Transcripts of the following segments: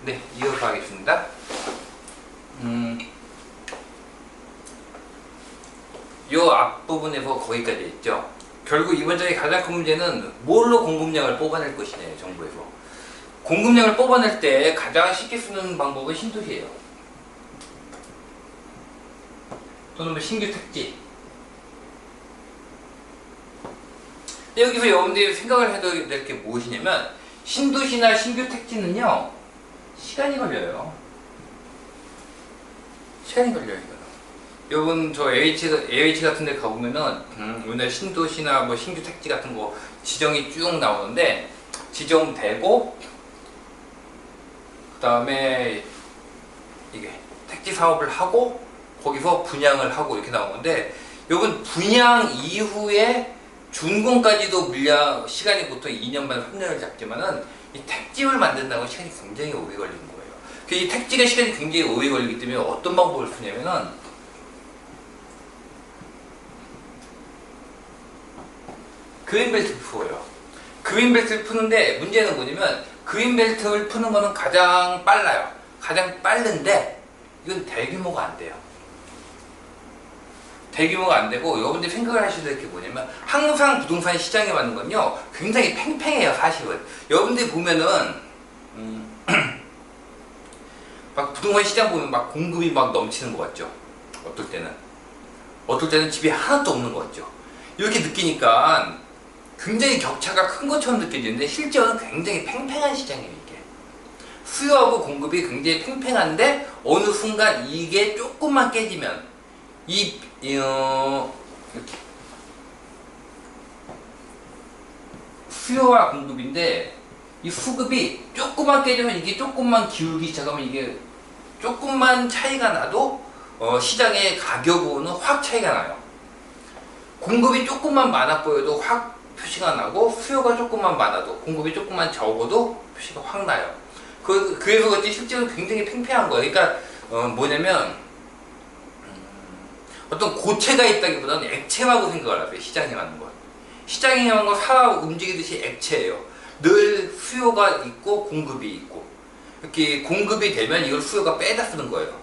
네, 이어서 하겠습니다. 요 앞부분에서 거기까지 있죠. 결국 이번 장의 가장 큰 문제는 뭘로 공급량을 뽑아낼 것이냐, 정부에서. 공급량을 뽑아낼 때 가장 쉽게 쓰는 방법은 신도시예요. 또는 뭐 신규 택지. 여기서 여러분들이 생각을 해둬야 될 게 무엇이냐면, 신도시나 신규 택지는요, 시간이 걸려요. 시간이 걸려요, 이거. 여러분, 저 AH 같은 데 가보면은, 우리나라 신도시나 뭐 신규 택지 같은 거 지정이 쭉 나오는데, 지정되고, 그 다음에 이게 택지 사업을 하고, 거기서 분양을 하고 이렇게 나오는데, 여러분, 분양 이후에 준공까지도 물량 시간이 보통 2년 반 3년을 잡지만은 이 택지를 만든다고 시간이 굉장히 오래 걸리는 거예요. 이 택지가 시간이 굉장히 오래 걸리기 때문에 어떤 방법을 쓰냐면은 그린벨트를 풀어요. 그린벨트를 푸는데 문제는 뭐냐면 그린벨트를 푸는 거는 가장 빨라요. 가장 빠른데 이건 대규모가 안 돼요. 대규모가 안 되고 여러분들이 생각을 하셔야 될 게 뭐냐면 항상 부동산 시장에 맞는 건요 굉장히 팽팽해요. 사실은 여러분들이 보면은 막 부동산 시장 보면 막 공급이 막 넘치는 것 같죠. 어떨 때는 집이 하나도 없는 것 같죠. 이렇게 느끼니까 굉장히 격차가 큰 것처럼 느껴지는데 실제로는 굉장히 팽팽한 시장이에요. 이게 수요하고 공급이 굉장히 팽팽한데 어느 순간 이게 조금만 깨지면 이렇게 수요와 공급인데 이 수급이 조금만 깨지면 이게 조금만 기울기 시작하면 이게 조금만 차이가 나도 시장의 가격으로는 확 차이가 나요. 공급이 조금만 많아 보여도 확 표시가 나고 수요가 조금만 많아도 공급이 조금만 적어도 표시가 확 나요. 그래서 그렇지 실제로 굉장히 팽팽한 거예요. 그러니까 뭐냐면 어떤 고체가 있다기보다는 액체라고 생각을 하세요. 시장에 맞는 건. 시장에 맞는 건 살아 움직이듯이 액체예요. 늘 수요가 있고 공급이 있고 이렇게 공급이 되면 이걸 수요가 빼다 쓰는 거예요.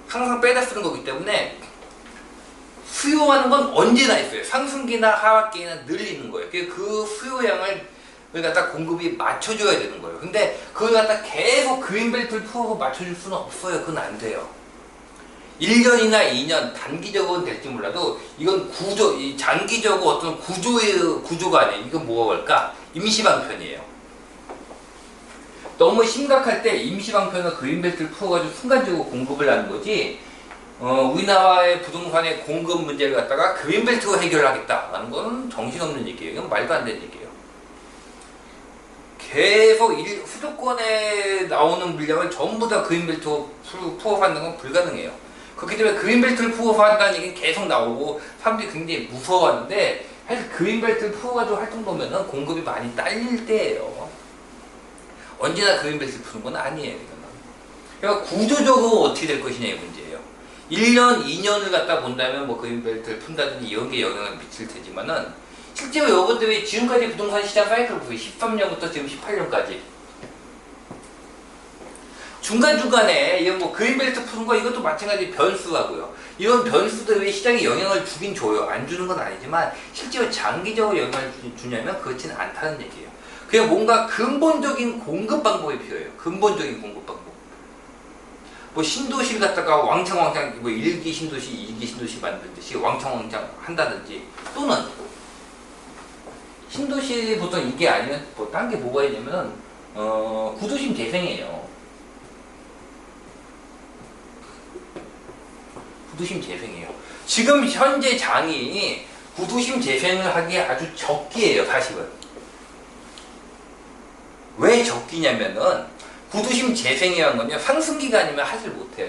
항상 빼다 쓰는 거기 때문에 수요하는 건 언제나 있어요. 상승기나 하락기나 늘 있는 거예요. 그 수요량을 갖다 공급이 맞춰줘야 되는 거예요. 근데 그걸 갖다 계속 그린벨트를 풀어서 맞춰줄 수는 없어요. 그건 안 돼요. 1년이나 2년 단기적으로는 될지 몰라도 이건 장기적으로 어떤 구조가 아니에요. 이건 뭐가 걸까? 임시방편이에요. 너무 심각할 때 임시방편은 그린벨트를 풀어가지고 순간적으로 공급을 하는 거지 우리나라의 부동산의 공급 문제를 갖다가 그린벨트로 해결하겠다라는 건 정신없는 얘기예요. 이건 말도 안 되는 얘기예요. 계속 수도권에 나오는 물량을 전부 다 그린벨트로 풀어서 하는 건 불가능해요. 그렇기 때문에 그린벨트를 풀어서 한다는 얘기는 계속 나오고 사람들이 굉장히 무서워하는데 사실 그린벨트를 풀어가지고 할 정도면 공급이 많이 딸릴 때예요. 언제나 그린벨트를 푸는 건 아니에요. 이거는. 그러니까 구조적으로 어떻게 될 것이냐의 문제예요. 1년, 2년을 갖다 본다면 뭐 그린벨트를 푼다든지 이런 게 영향을 미칠 테지만은 실제로 여러분들이 지금까지 부동산 시장 사이클을 보세요. 13년부터 지금 18년까지. 중간중간에 이런 뭐 그린벨트 푸는 거 이것도 마찬가지 변수라고요. 이런 변수들이 시장에 영향을 주긴 줘요. 안 주는 건 아니지만 실제로 장기적으로 영향을 주냐면 그렇지는 않다는 얘기예요. 그냥 뭔가 근본적인 공급 방법이 필요해요. 근본적인 공급 방법. 뭐 신도시를 갖다가 왕창 뭐 1기 신도시, 2기 신도시 만들듯이 왕창 한다든지 또는 신도시 보통 이게 아니면 뭐 딴 게 뭐가 있냐면은 구도심 재생이에요. 구도심 재생이에요. 지금 현재 장이 구도심 재생을 하기에 아주 적기예요. 사실은. 왜 적기냐면은 구도심 재생이라는 건요 상승기가 아니면 하질 못해요.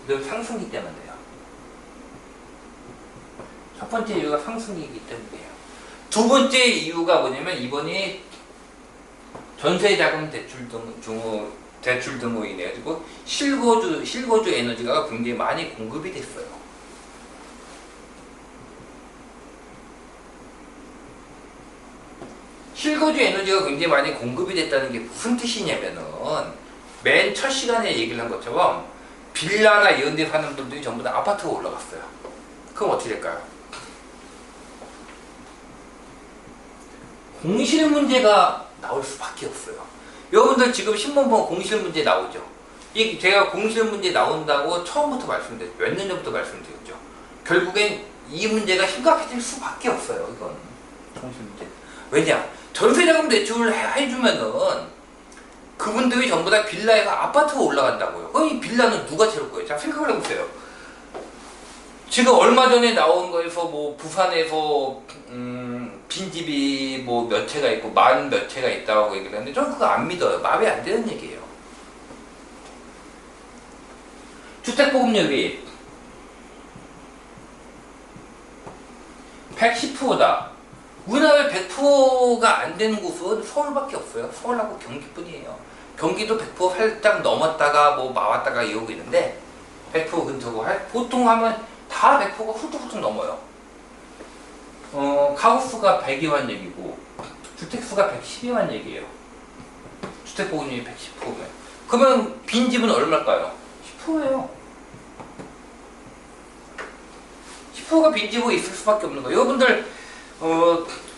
이거 상승기 때문에요. 첫 번째 이유가 상승기이기 때문이에요. 두 번째 이유가 뭐냐면 이번이 전세자금 대출 등으로 인해 가지고 실거주 에너지가 굉장히 많이 공급이 됐어요. 실거주 에너지가 굉장히 많이 공급이 됐다는 게 무슨 뜻이냐면은 맨 첫 시간에 얘기를 한 것처럼 빌라나 이런 데 사는 분들이 전부 다 아파트가 올라갔어요. 그럼 어떻게 될까요? 공실 문제가 나올 수밖에 없어요. 여러분들 지금 신문 보면 공실 문제 나오죠. 이 제가 공실 문제 나온다고 처음부터 말씀드렸죠. 몇 년 전부터 말씀드렸죠. 결국엔 이 문제가 심각해질 수밖에 없어요. 이건 공실 문제. 왜냐? 전세자금 대출을 해주면은 그분들이 전부 다 빌라에서 아파트가 올라간다고요. 그럼 이 빌라는 누가 채울 거예요? 자, 생각을 해보세요. 지금 얼마 전에 나온 거에서 뭐 부산에서 빈집이 뭐 몇 채가 있고 만 몇 채가 있다고 얘기를 했는데 저는 그거 안 믿어요. 말이 안 되는 얘기예요. 주택보급률이 110%다. 우리나라에 100%가 안 되는 곳은 서울밖에 없어요. 서울하고 경기뿐이에요. 경기도 100% 살짝 넘었다가 뭐 나왔다가 이러고 있는데 100% 근처고 보통 하면 다 100%가 훌쩍훌쩍 넘어요. 가구수가 100이란 얘기고 주택수가 110이란 얘기예요. 주택보급률이 110%면 그러면 빈집은 얼마일까요? 10%예요. 10%가 빈집으로 있을 수밖에 없는 거예요. 여러분들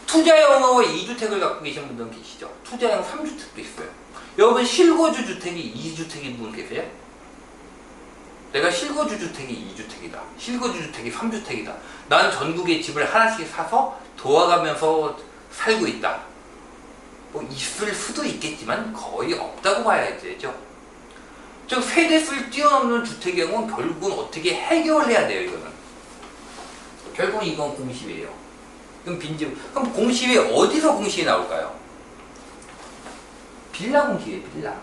투자형하고 2주택을 갖고 계신 분들은 계시죠? 투자형 3주택도 있어요. 여러분 실거주 주택이 2주택인 분 계세요? 내가 실거주 주택이 2주택이다. 실거주 주택이 3주택이다. 난 전국에 집을 하나씩 사서 도와가면서 살고 있다. 뭐 있을 수도 있겠지만 거의 없다고 봐야 되죠. 즉 세대수를 뛰어넘는 주택형은 결국은 어떻게 해결해야 돼요. 이거는 결국은 이건 공시이에요. 그럼 빈집 그럼 공시에 어디서 공시에 나올까요? 빌라 공시에 빌라.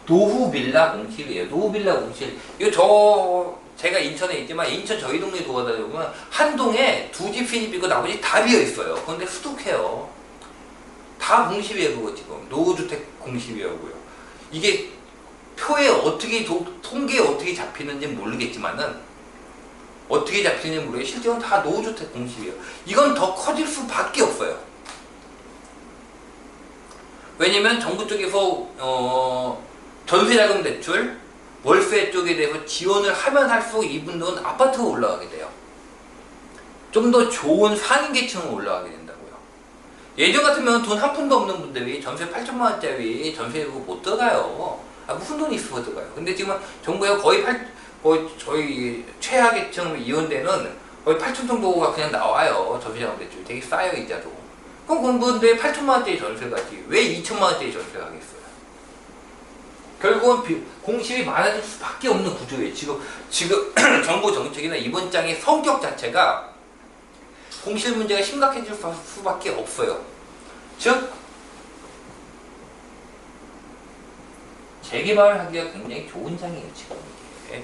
노후 빌라 공실이에요. 노후 빌라 공실. 이거 제가 인천에 있지만 인천 저희 동네 돌아다니면 한 동에 두 집 세입이고 나머지 다 비어 있어요. 그런데 수독해요. 다 공실이에요. 그거 지금 노후주택 공실이라고요. 이게 표에 어떻게 통계에 어떻게 잡히는지 모르겠지만은 어떻게 잡히는지 모르겠어요. 실제로는 다 노후주택 공실이에요. 이건 더 커질 수밖에 없어요. 왜냐면 정부 쪽에서 전세자금 대출, 월세 쪽에 대해서 지원을 하면 할수록 이분들은 아파트가 올라가게 돼요. 좀 더 좋은 상위 계층으로 올라가게 된다고요. 예전 같으면 돈 한 푼도 없는 분들이 전세 8천만 원짜리 전세로 못 들어가요. 무슨 돈이 있어서 들어가요. 근데 지금 정부가 거의 저희 최하 계층 이혼되는 거의 8천 정도가 그냥 나와요. 전세자금 대출 되게 싸요 이자도. 그럼 그분들 8천만 원짜리 전세를 가지 왜 2천만 원짜리 전세를 하겠어요? 결국은 공실이 많아질 수밖에 없는 구조예요. 지금 정부 정책이나 이번 장의 성격 자체가 공실 문제가 심각해질 수밖에 없어요. 즉 재개발을 하기가 굉장히 좋은 장이에요. 지금 이게.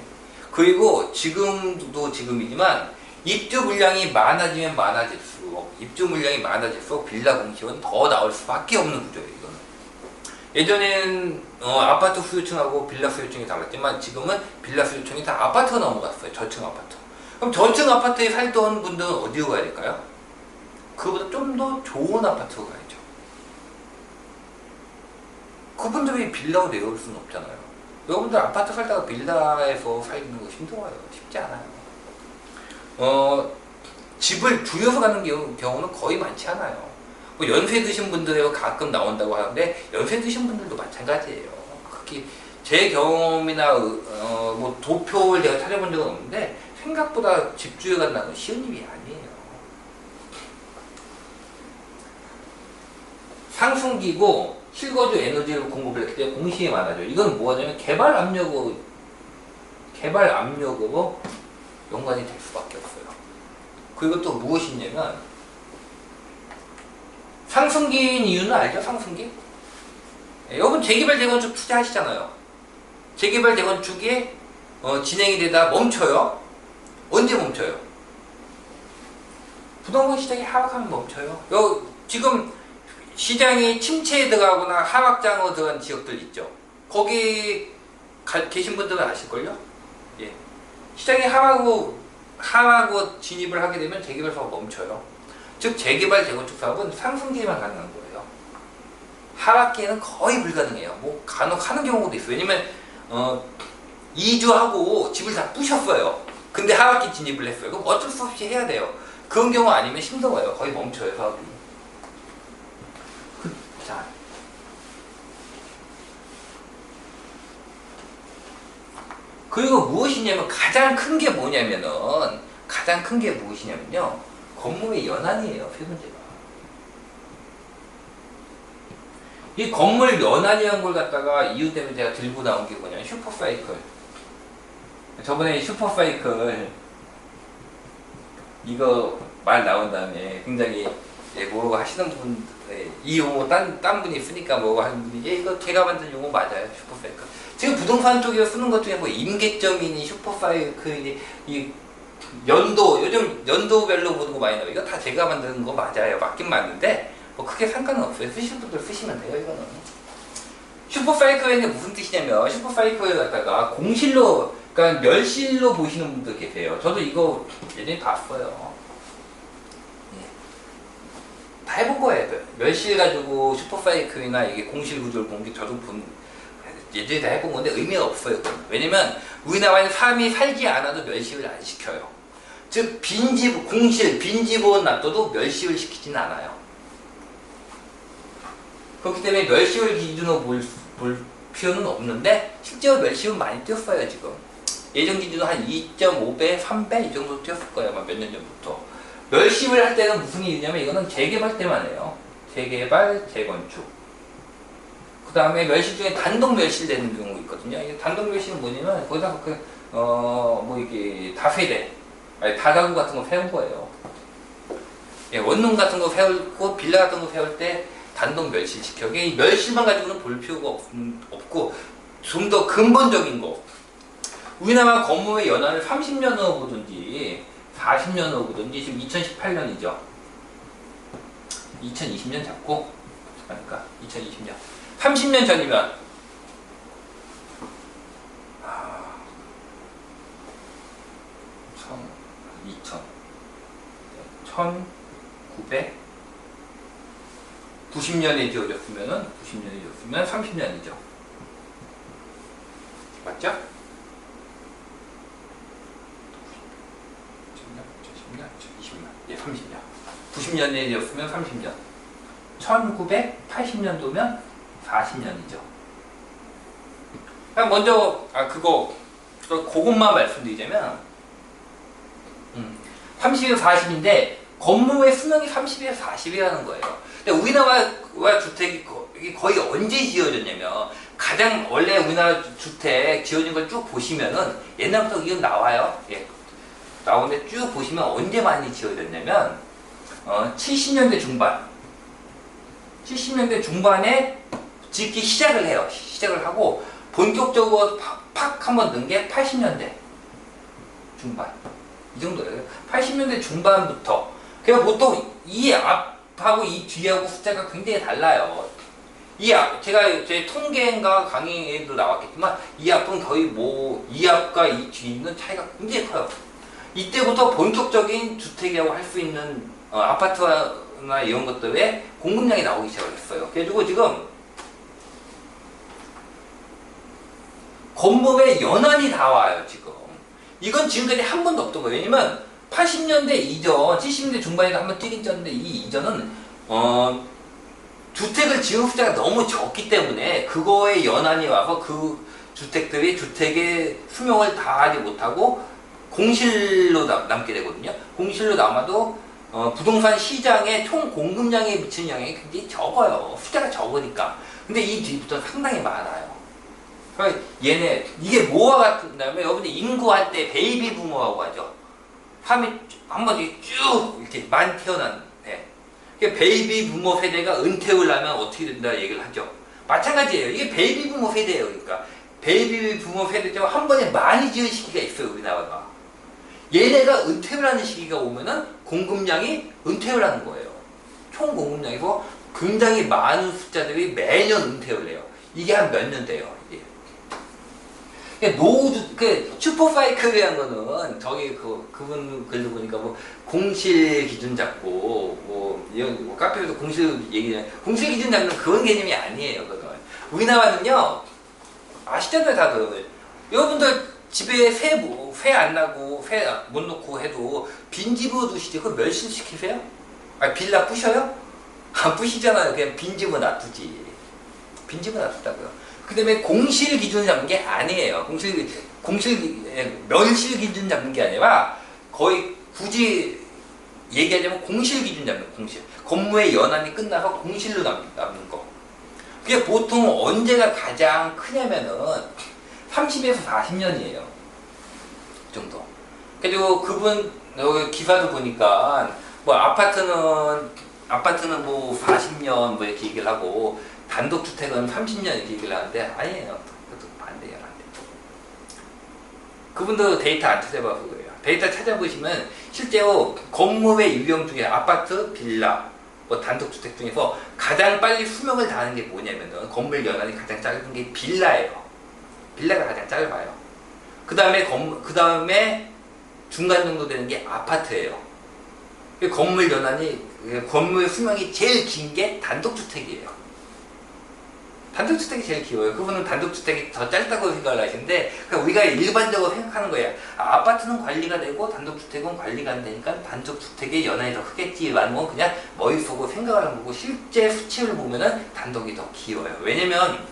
그리고 지금도 지금이지만 입주 물량이 많아지면 많아질수록 빌라 공실은 더 나올 수밖에 없는 구조예요. 이거는. 예전에는 아파트 수요층하고 빌라 수요층이 달랐지만 지금은 빌라 수요층이 다 아파트가 넘어갔어요. 저층 아파트. 그럼 저층 아파트에 살던 분들은 어디로 가야 될까요? 그보다 좀 더 좋은 아파트로 가야죠. 그분들이 빌라로 내려올 수는 없잖아요. 여러분들 아파트 살다가 빌라에서 살는 거 힘들어요. 쉽지 않아요. 집을 부여서 가는 경우는 거의 많지 않아요. 뭐 연세 드신 분들에서 가끔 나온다고 하는데 연세 드신 분들도 마찬가지예요. 특히 제 경험이나 뭐 도표를 제가 찾아본 적은 없는데 생각보다 집 주여 간다는 건 쉬운 일이 아니에요. 상승기고 실거주 에너지를 공급을 했을 때 공실이 많아져. 이건 뭐냐면 개발 압력으로 연관이 될 수밖에 없어요. 그리고 또 무엇이냐면 상승기인 이유는 알죠? 상승기? 여러분 재개발 재건축 투자하시잖아요. 재개발 재건축이 진행이 되다 멈춰요. 언제 멈춰요? 부동산 시장이 하락하면 멈춰요. 지금 시장이 침체에 들어가거나 하락장으로 들어간 지역들 있죠. 거기 계신 분들은 아실걸요? 예. 시장이 하락으로 진입을 하게 되면 재개발 사업 멈춰요. 즉 재개발 재건축 사업은 상승기에만 가능한 거예요. 하락기에는 거의 불가능해요. 뭐 간혹 하는 경우도 있어요. 왜냐면 이주하고 집을 다 부셨어요. 근데 하락기 진입을 했어요. 그럼 어쩔 수 없이 해야 돼요. 그런 경우 아니면 힘들어요. 거의 멈춰요, 사업이. 자, 그리고 무엇이냐면 가장 큰 게 뭐냐면은 가장 큰 게 무엇이냐면요, 건물의 연한이에요. 세 번째가. 이 건물 연한이란 걸 갖다가 이유 때문에 제가 들고 나온 게 뭐냐면 슈퍼사이클. 저번에 슈퍼사이클 이거 말 나온 다음에 굉장히 뭐라고 하시는 분, 이 용어 딴 분이 쓰니까 뭐라고 하는 분이 이거 제가 만든 용어 맞아요. 슈퍼사이클. 지금 부동산 쪽에서 쓰는 것 중에 뭐 임계점이니 슈퍼사이클이 이 연도, 요즘 연도별로 보는 거 많이 나와요. 이거 다 제가 만드는 거 맞아요. 맞긴 맞는데 뭐 크게 상관은 없어요. 쓰실 분들 쓰시면 돼요. 이거는 슈퍼사이클에는 무슨 뜻이냐면 슈퍼사이클을 갖다가 공실로, 그러니까 멸실로 보시는 분들 계세요. 저도 이거 예전에 봤어요. 다 해본 거예요. 멸실 가지고 슈퍼사이클이나 이게 공실 구조를 본 게 저도 예전에 다 해본 건데 의미가 없어요. 왜냐면 우리나라에는 사람이 살지 않아도 멸실을 안 시켜요. 즉 빈집, 공실, 빈집은 놔둬도 멸실을 시키지는 않아요. 그렇기 때문에 멸실을 기준으로 볼 필요는 없는데 실제로 멸실은 많이 뛰었어요. 지금 예전 기준으로 한 2.5배, 3배 이 정도 뛰었을 거예요. 아마 몇 년 전부터. 멸실을 할 때는 무슨 일이냐면 이거는 재개발 때만 해요. 재개발, 재건축. 그 다음에 멸실 중에 단독 멸실되는 경우 있거든요. 이 단독 멸실은 뭐냐면 거기다가 뭐 이게 다세대, 다가구 같은 거 세운 거예요. 예, 원룸 같은 거 세우고 빌라 같은 거 세울 때 단독 멸실 시켜. 이 멸실만 가지고는 볼 필요가 없고 좀 더 근본적인 거. 우리나라 건물의 연한을 30년으로 보든지 40년으로 보든지 지금 2018년이죠. 2020년 잡고 그러니까 2020년 30년 전이면 1990년에 지어졌으면 30년이죠. 맞죠? 20년, 30년. 90년에 지었으면 30년. 1980년도면 40년이죠. 먼저 그것만 말씀드리자면 30에서 40인데 건물의 수명이 30에서 40이라는 거예요. 근데 우리나라 주택이 거의 언제 지어졌냐면 가장 원래 우리나라 주택 지어진 걸 쭉 보시면은 옛날부터 이건 나와요. 예. 나오는데 쭉 보시면 언제 많이 지어졌냐면 70년대 중반. 70년대 중반에 짓기 시작을 해요. 시작을 하고 본격적으로 팍 한번 넣은 게 80년대 중반. 이 정도예요. 80년대 중반부터. 그래서 보통 이 앞하고 이 뒤하고 숫자가 굉장히 달라요. 제가 제 통계인가 강의에도 나왔겠지만 이 앞은 거의 이 앞과 이 뒤는 차이가 굉장히 커요. 이때부터 본격적인 주택이라고 할 수 있는 아파트나 이런 것들의 공급량이 나오기 시작했어요. 그래가지고 지금 건물의 연한이 다 와요. 지금 이건 지금까지 한 번도 없던 거예요. 왜냐면 80년대 이전, 70년대 중반에도 한번 뛰긴 쪘는데 이 이전은 주택을 지은 숫자가 너무 적기 때문에 그거에 연한이 와서 그 주택들이 주택의 수명을 다하지 못하고 공실로 남게 되거든요. 공실로 남아도 부동산 시장의 총 공급량에 미치는 영향이 굉장히 적어요. 숫자가 적으니까. 근데 이 뒤부터는 상당히 많아요. 그러니까 이게 뭐와 같냐면 여러분이 인구할 때 베이비 부모라고 하죠. 사람이 한번 쭉 이렇게 많이 태어난. 베이비 부모 세대가 은퇴를 하면 어떻게 된다 얘기를 하죠. 마찬가지예요. 이게 베이비 부모 세대예요. 그러니까 베이비 부모 세대죠. 한 번에 많이 지은 시기가 있어요. 우리나라가. 얘네가 은퇴를 하는 시기가 오면은 공급량이 은퇴를 하는 거예요. 총 공급량이고 굉장히 많은 숫자들이 매년 은퇴를 해요. 이게 한 몇 년 돼요. 이게. 노후주, 슈퍼사이클이라는 거는 저기 그분 글도 보니까 뭐 공실 기준 잡고 뭐 카페에서 공실 얘기해. 공실 기준 잡는 그런 개념이 아니에요. 그거는. 우리나라는요, 아시잖아요, 다들. 여러분들 집에 새 안 나고 새 못 놓고 해도 빈집으로 두시지. 그걸 멸실시키세요? 빌라 부셔요? 안 부시잖아요. 그냥 빈집은 놔두지. 빈집은 놔둔다고요. 그 다음에 공실 기준 잡는 게 아니에요. 멸실 기준 잡는 게 아니라 거의 굳이 얘기하자면 공실 기준 잡는 공실. 건물의 연한이 끝나서 공실로 남는 거. 그게 보통 언제가 가장 크냐면은 30에서 40년이에요. 그 정도. 그리고 그분 여기 기사도 보니까 뭐 아파트는 뭐 40년 뭐 이렇게 얘기를 하고 단독주택은 30년 이렇게 얘기를 하는데 아니에요. 그것도 반대예요. 반대. 그분도 데이터 안 찾아봐서 그래요. 데이터 찾아보시면 실제로 건물의 유형 중에 아파트, 빌라, 뭐 단독주택 중에서 가장 빨리 수명을 다하는 게 뭐냐면은 건물 연한이 가장 짧은 게 빌라예요. 빌라가 가장 짧아요. 그 다음에 중간 정도 되는 게 아파트예요. 건물 건물 수명이 제일 긴 게 단독주택이에요. 단독주택이 제일 길어요. 그분은 단독주택이 더 짧다고 생각을 하시는데, 그러니까 우리가 일반적으로 생각하는 거예요. 아파트는 관리가 되고 단독주택은 관리가 안 되니까 단독주택의 연한이 더 크겠지라는 건 그냥 머릿속으로 생각하는 거고, 실제 수치를 보면은 단독이 더 길어요. 왜냐면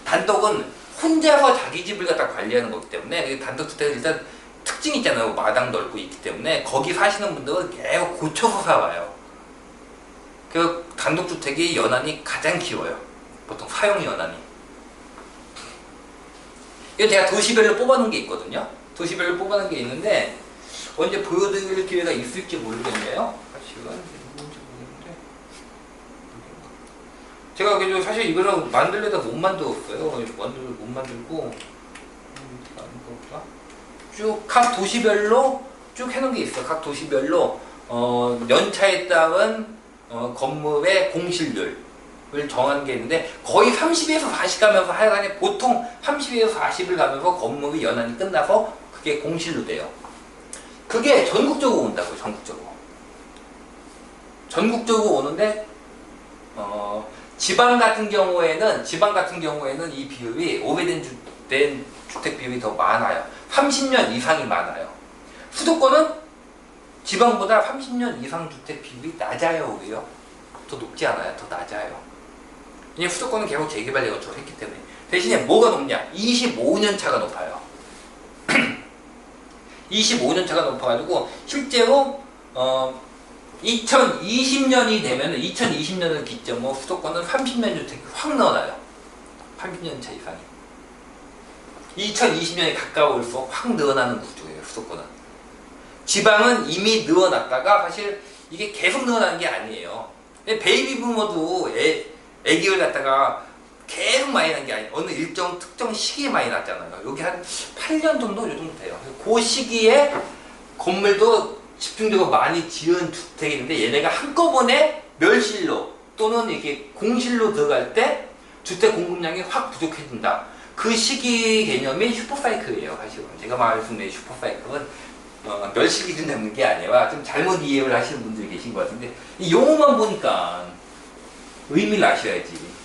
단독은 혼자서 자기 집을 갖다 관리하는 거기 때문에, 단독주택은 일단 특징이 있잖아요. 마당 넓고 있기 때문에 거기 사시는 분들은 계속 고쳐서 살아요. 그 단독주택의 연한이 가장 길어요. 보통 사용 연한이. 이거 제가 도시별로 뽑아놓은 게 있거든요. 도시별로 뽑아놓은 게 있는데 언제 보여드릴 기회가 있을지 모르겠네요. 사실은 뭔지 모르겠는데 제가 그래도 사실 이거는 만들려다 못 만들었어요. 못 만들고 쭉 각 도시별로 쭉 해놓은 게 있어요. 각 도시별로 연차에 따른 건물의 공실률을 정한 게 있는데 거의 30에서 40 가면서 하여간에 보통 30에서 40을 가면서 건물이 연한이 끝나서 그게 공실로 돼요. 그게 전국적으로 온다고요. 전국적으로 오는데 지방 같은 경우에는 이 비율이 오래된 주택 비율이 더 많아요. 30년 이상이 많아요. 수도권은 지방보다 30년 이상 주택 비율이 낮아요. 오히려 더 높지 않아요. 더 낮아요. 왜냐면 수도권은 계속 재개발 건축을 했기 때문에. 대신에 뭐가 높냐? 25년 차가 높아요. 25년 차가 높아가지고 실제로 2020년이 되면 2020년을 기점으로 수도권은 30년 주택이 확 늘어나요. 30년 차 이상이. 2020년에 가까울수록 확 늘어나는 구조예요. 수도권은. 지방은 이미 늘어났다가 사실 이게 계속 늘어나는 게 아니에요. 베이비 부모도 애기를 갖다가 계속 많이 난 게 아니에요. 어느 일정 특정 시기에 많이 났잖아요. 여기 한 8년 정도 요 정도 돼요. 그 시기에 건물도 집중적으로 많이 지은 주택이 있는데 얘네가 한꺼번에 멸실로 또는 이렇게 공실로 들어갈 때 주택 공급량이 확 부족해진다. 그 시기 개념이 슈퍼사이클이에요. 사실은 제가 말씀드린 슈퍼사이클은 멸실 기준 잡는 게 아니라 좀 잘못 이해를 하시는 분들이 계신 것 같은데 이 용어만 보니까 의미를 아셔야지.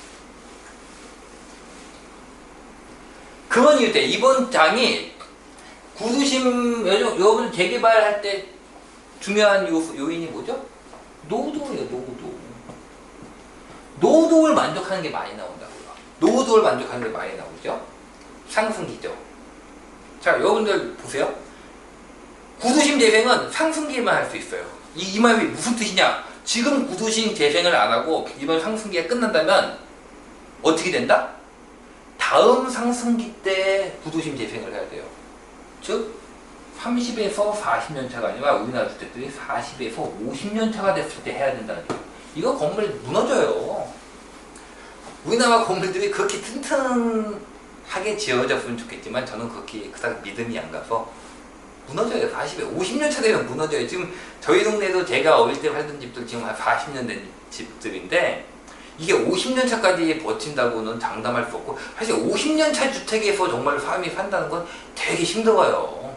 그런 이유 때문에 이번 장이 구도심 여러분 재개발할 때 중요한 요인이 뭐죠? 노후도예요. 노후도를 만족하는 게 많이 나온다고요. 노후도를 만족하는 게 많이 나오죠. 상승기죠. 자, 여러분들 보세요. 구도심 재생은 상승기만 할 수 있어요. 이 말이 무슨 뜻이냐? 지금 구도심 재생을 안 하고 이번 상승기가 끝난다면 어떻게 된다? 다음 상승기 때 구도심 재생을 해야 돼요. 즉 30에서 40년 차가 아니라 우리나라 주택들이 40에서 50년 차가 됐을 때 해야 된다는 거예요. 이거 건물 무너져요. 우리나라 건물들이 그렇게 튼튼하게 지어졌으면 좋겠지만 저는 그렇게 그닥 믿음이 안 가서 무너져요. 40에 50년 차 되면 무너져요. 지금 저희 동네도 제가 어릴 때 살던 집들 지금 한 40년 된 집들인데 이게 50년 차까지 버틴다고는 장담할 수 없고, 사실 50년 차 주택에서 정말 사람이 산다는 건 되게 힘들어요.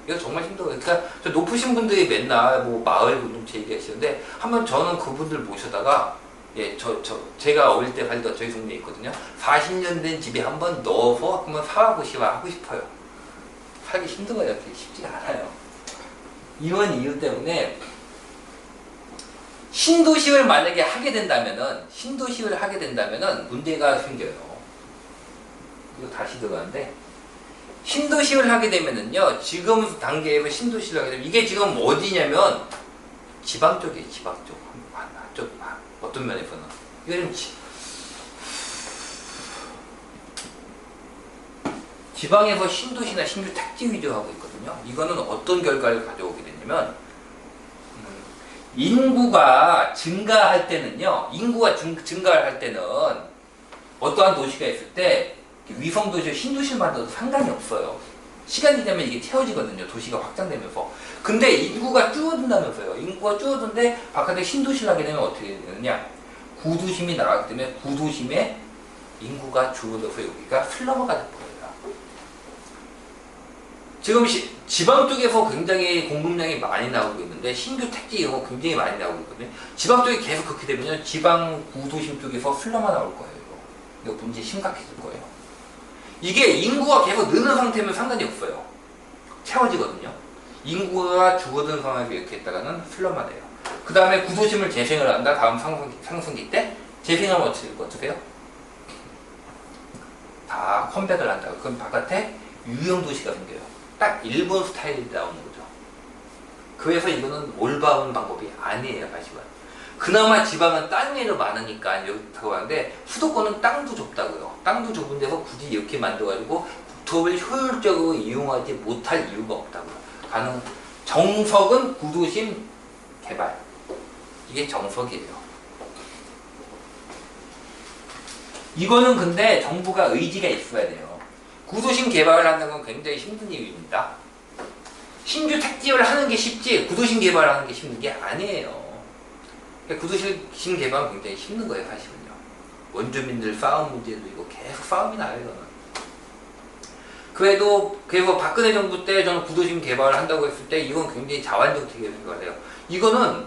이거 정말 힘들어요. 그러니까 저 높으신 분들이 맨날 뭐 마을 공동체 얘기하시는데, 한번 저는 그분들 모셔다가, 예, 제가 어릴 때 살던 저희 동네에 있거든요. 40년 된 집에 한번 넣어서 한번 살아보시라 하고 싶어요. 살기 힘들어요. 그게 쉽지가 않아요. 이런 이유 때문에 신도시를 만약에 하게 된다면은, 문제가 생겨요. 이거 다시 들어가는데, 신도시를 하게 되면은요, 지금 단계에서 신도시를 하게 되면, 이게 지금 어디냐면, 지방 쪽이에요, 지방 쪽. 어떤 면에서는. 이거는 지방에서 신도시나 신규 택지 위주로 하고 있거든요. 이거는 어떤 결과를 가져오게 되냐면, 인구가 증가할 때는요, 증가를 할 때는 어떠한 도시가 있을 때 위성 도시, 신도시를 만들어도 상관이 없어요. 시간이 되면 이게 채워지거든요. 도시가 확장되면서. 근데 인구가 줄어든다면서요. 인구가 줄어드는데 바깥에 신도시를 하게 되면 어떻게 되느냐? 구도심이 나가기 때문에 구도심에 인구가 줄어들어서 여기가 슬럼화가 돼버려요. 지금 지방 쪽에서 굉장히 공급량이 많이 나오고 있는데, 신규 택지 이런 거 굉장히 많이 나오고 있거든요. 지방 쪽이 계속 그렇게 되면 지방 구도심 쪽에서 슬럼화 나올 거예요. 이거 문제 심각해질 거예요. 이게 인구가 계속 느는 상태면 상관이 없어요. 채워지거든요. 인구가 줄어든 상황에서 이렇게 했다가는 슬럼화 돼요. 그 다음에 구도심을 재생을 한다. 다음 상승기 때 재생하면 어떻게 해요? 다 컴백을 한다고. 그럼 바깥에 유형 도시가 생겨요. 딱 일본 스타일이 나오는 거죠. 그래서 이거는 올바른 방법이 아니에요, 사실은. 그나마 지방은 땅이 더 많으니까 여기 들어가는데, 수도권은 땅도 좁다고요. 땅도 좁은 데서 굳이 이렇게 만들어가지고 국토를 효율적으로 이용하지 못할 이유가 없다고요. 정석은 구도심 개발. 이게 정석이에요. 이거는 근데 정부가 의지가 있어야 돼요. 구도심 개발을 한다는 건 굉장히 힘든 일입니다. 신규 택지를 하는 게 쉽지 구도심 개발을 하는 게 쉽은 게 아니에요. 구도심 개발은 굉장히 힘든 거예요, 사실은요. 원주민들 싸움 문제도 있고 계속 싸움이 나요, 이거는. 그래서 박근혜 정부 때 저는 구도심 개발을 한다고 했을 때 이건 굉장히 자완정책이라고 생각해요. 이거는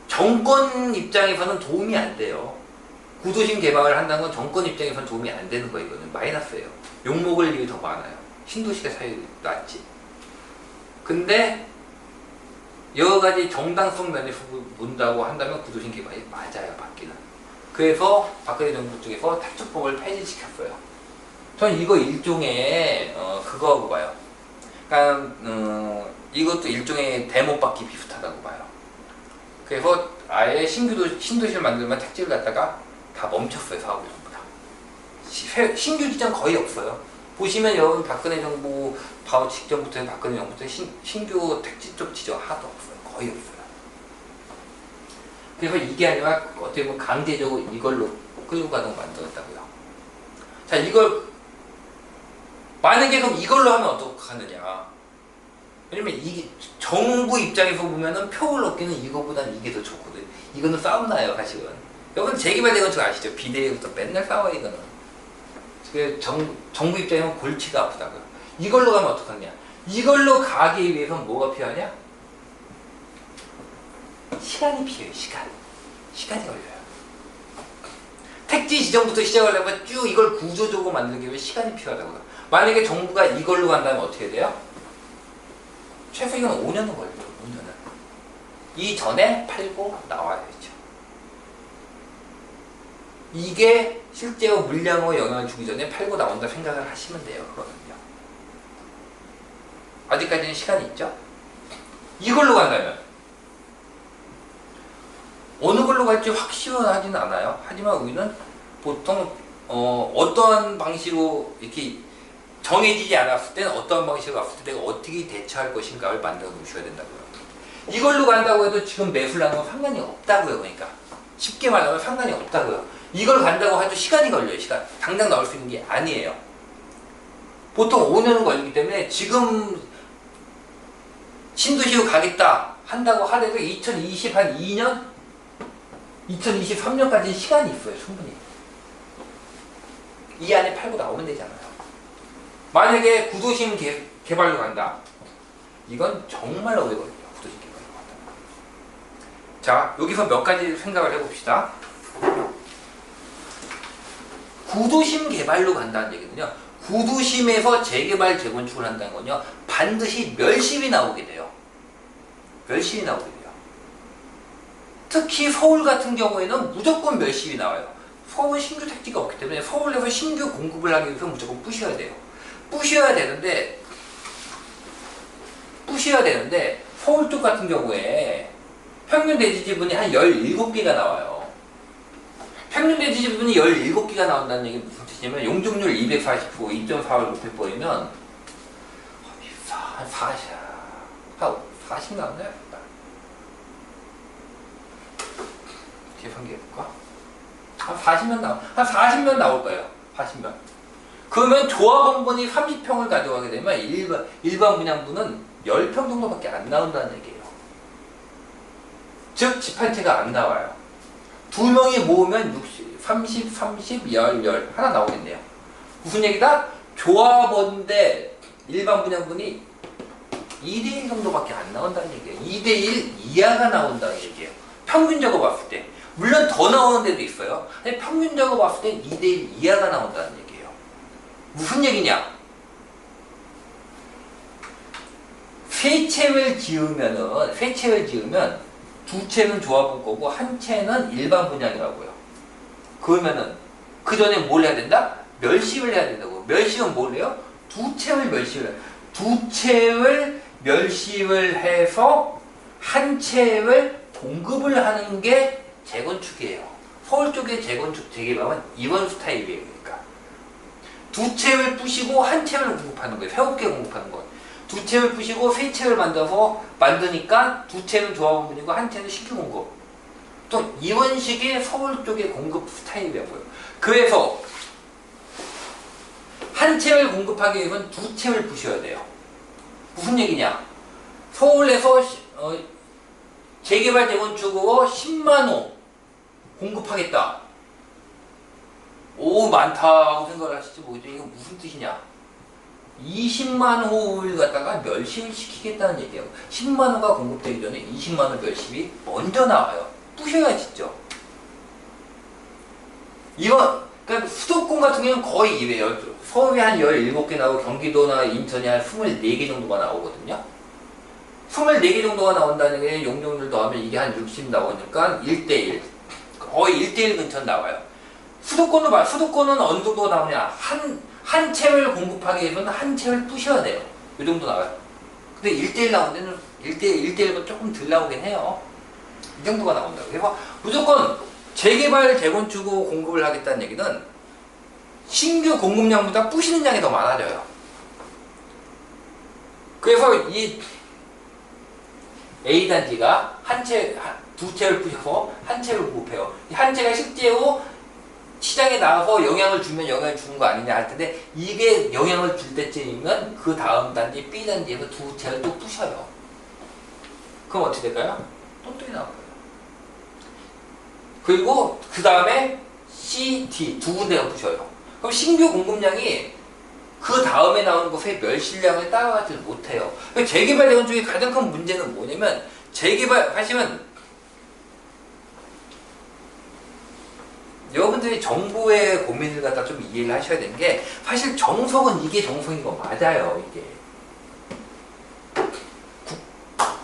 정권 입장에서는 도움이 안 돼요. 구도심 개발을 한다는 건 정권 입장에서는 도움이 안 되는 거예요. 이거는 마이너스예요. 욕먹을 일이 더 많아요. 신도시가 사실 낫지. 근데 여러 가지 정당성 면에서 본다고 한다면 구도심 개발이 맞아요, 받기는. 그래서 박근혜 정부 쪽에서 택조법을 폐지시켰어요. 전 이거 일종의 그거하고 봐요. 그러니까 이것도 일종의 대못받기 비슷하다고 봐요. 그래서 아예 신도시를 만들면 택지를 갖다가 다 멈췄어요, 사업을 전부 다. 신규 지정 거의 없어요. 보시면 여러분 박근혜 정부 바로 직전부터 박근혜 정부 때 신규 택지 쪽 지정 하나도 없어요. 거의 없어요. 그래서 이게 아니라 어떻게 보면 강제적으로 이걸로 끌고 가는 거 만들었다고요. 자, 이걸 만약에 그럼 이걸로 하면 어떡하느냐. 왜냐면 이게 정부 입장에서 보면은 표를 얻기는 이거보다는 이게 더 좋거든. 이거는 싸움 나요, 사실은. 여러분 재개발된 건저 아시죠? 비대위부터 맨날 싸워요, 이거는. 정부 입장에는 골치가 아프다고요. 이걸로 가면 어떡하냐? 이걸로 가기 위해서는 뭐가 필요하냐? 시간이 필요해요, 시간이 걸려요. 택지 지정부터 시작을 하면 쭉 이걸 구조적으로 만들기 위해 시간이 필요하다고요. 만약에 정부가 이걸로 간다면 어떻게 돼요? 최소 이건 5년은 걸려요, 5년은. 이전에 팔고 나와야죠. 이게 실제로 물량으로 영향을 주기 전에 팔고 나온다 생각을 하시면 돼요, 그거는요. 아직까지는 시간이 있죠? 이걸로 간다면 어느 걸로 갈지 확실하지는 않아요. 하지만 우리는 보통 어떠한 방식으로 이렇게 정해지지 않았을 때는 어떠한 방식으로 갔을 때 내가 어떻게 대처할 것인가를 만들어 놓으셔야 된다고요. 이걸로 간다고 해도 지금 매수를 하는 건 상관이 없다고요. 그러니까 쉽게 말하면 상관이 없다고요. 이걸 간다고 해도 시간이 걸려요. 시간. 당장 나올 수 있는 게 아니에요. 보통 5년은 걸리기 때문에 지금 신도시로 가겠다 한다고 하더라도 2022년 2023년까지 시간이 있어요. 충분히. 이 안에 팔고 나오면 되잖아요. 만약에 구도심 개발로 간다. 이건 정말 오래 걸려요. 구도심 개발로 간다. 자, 여기서 몇 가지 생각을 해봅시다. 구도심 개발로 간다는 얘기는요. 구도심에서 재개발, 재건축을 한다는 건요. 반드시 멸실이 나오게 돼요. 멸실이 나오게 돼요. 특히 서울 같은 경우에는 무조건 멸실이 나와요. 서울은 신규 택지가 없기 때문에 서울에서 신규 공급을 하기 위해서 무조건 부셔야 돼요. 부셔야 되는데 서울 쪽 같은 경우에 평균 대지 지분이 한 17개가 나와요. 평균 대지 지분이 17개가 나온다는 얘기는 무슨 뜻이냐면 용적률 240%, 2.4를 곱해버리면 한 40 나왔나요? 계산기해볼까? 한 40면 나올 거예요. 40면. 그러면 조합원분이 30평을 가져가게 되면 일반 분양분은 10평 정도밖에 안 나온다는 얘기예요. 즉, 집 한 채가 안 나와요. 두 명이 모으면 60, 30, 30, 10 하나 나오겠네요. 무슨 얘기다? 조합원 대 일반 분양분이 2대1 정도밖에 안 나온다는 얘기예요. 2대1 이하가 나온다는 얘기예요. 평균적으로 봤을 때. 물론 더 나오는 데도 있어요. 근데 평균적으로 봤을 때 2대1 이하가 나온다는 얘기예요. 무슨 얘기냐? 세 채를 지으면 두 채는 조합원 거고 한 채는 일반 분양이라고요. 그러면은 그 전에 뭘 해야 된다? 멸실을 해야 된다고. 멸실은 뭘 해요? 두 채를 멸실을 해서 한 채를 공급을 하는 게 재건축이에요. 서울 쪽의 재건축 재개발은 이런 스타일이에요. 그러니까 두 채를 부시고 한 채를 공급하는 거예요. 새롭게 공급하는 거예요. 두 채를 부시고 세 채를 만드니까 두 채는 조합원분이고 한 채는 신규 공급. 또 이런 식의 서울 쪽의 공급 스타일이라고요. 그래서 한 채를 공급하기 위해서는 두 채를 부셔야 돼요. 무슨 얘기냐? 서울에서 재개발 재건축으로 10만 호 공급하겠다. 오, 많다고 생각을 하실지 모르겠죠. 이거 무슨 뜻이냐? 20만 호를 갖다가 멸실을 시키겠다는 얘기예요. 10만 호가 공급되기 전에 20만 호 멸실이 먼저 나와요. 부셔야 짓죠. 그러니까 수도권 같은 경우는 거의 이래요. 서울이 한 17개 나오고 경기도나 인천이 한 24개 정도가 나오거든요. 24개 정도가 나온다는 게 용적률 더하면 이게 한 60 나오니까 1대1. 거의 1대1 근처 나와요. 수도권은 어느 정도 나오냐? 한 채를 공급하기 위해서는 한 채를 부셔야 돼요. 이 정도 나와요. 근데 1대1 나온 데는 1대1보다 조금 덜 나오긴 해요. 이 정도가 나온다고. 그래서 무조건 재개발, 재건축으로 공급을 하겠다는 얘기는 신규 공급량보다 부시는 양이 더 많아져요. 그래서 이 A단지가 두 채를 부셔서 한 채를 공급해요. 이 한 채가 실제로 시장에 나가서 영향을 주면 영향을 주는 거 아니냐 할 텐데 이게 영향을 줄 때쯤이면 그 다음 단지 B단지에서 두 채를 또 부셔요. 그럼 어떻게 될까요? 똥똥이 나올 거예요. 그리고 그 다음에 C, D 두 군데가 부셔요. 그럼 신규 공급량이 그 다음에 나오는 곳의 멸실량을 따라가지 못해요. 재개발 재건축의 가장 큰 문제는 뭐냐면 재개발 하시면 여러분들이 정부의 고민을 갖다 좀 이해를 하셔야 되는 게 사실 정석은 이게 정석인 거 맞아요. 이게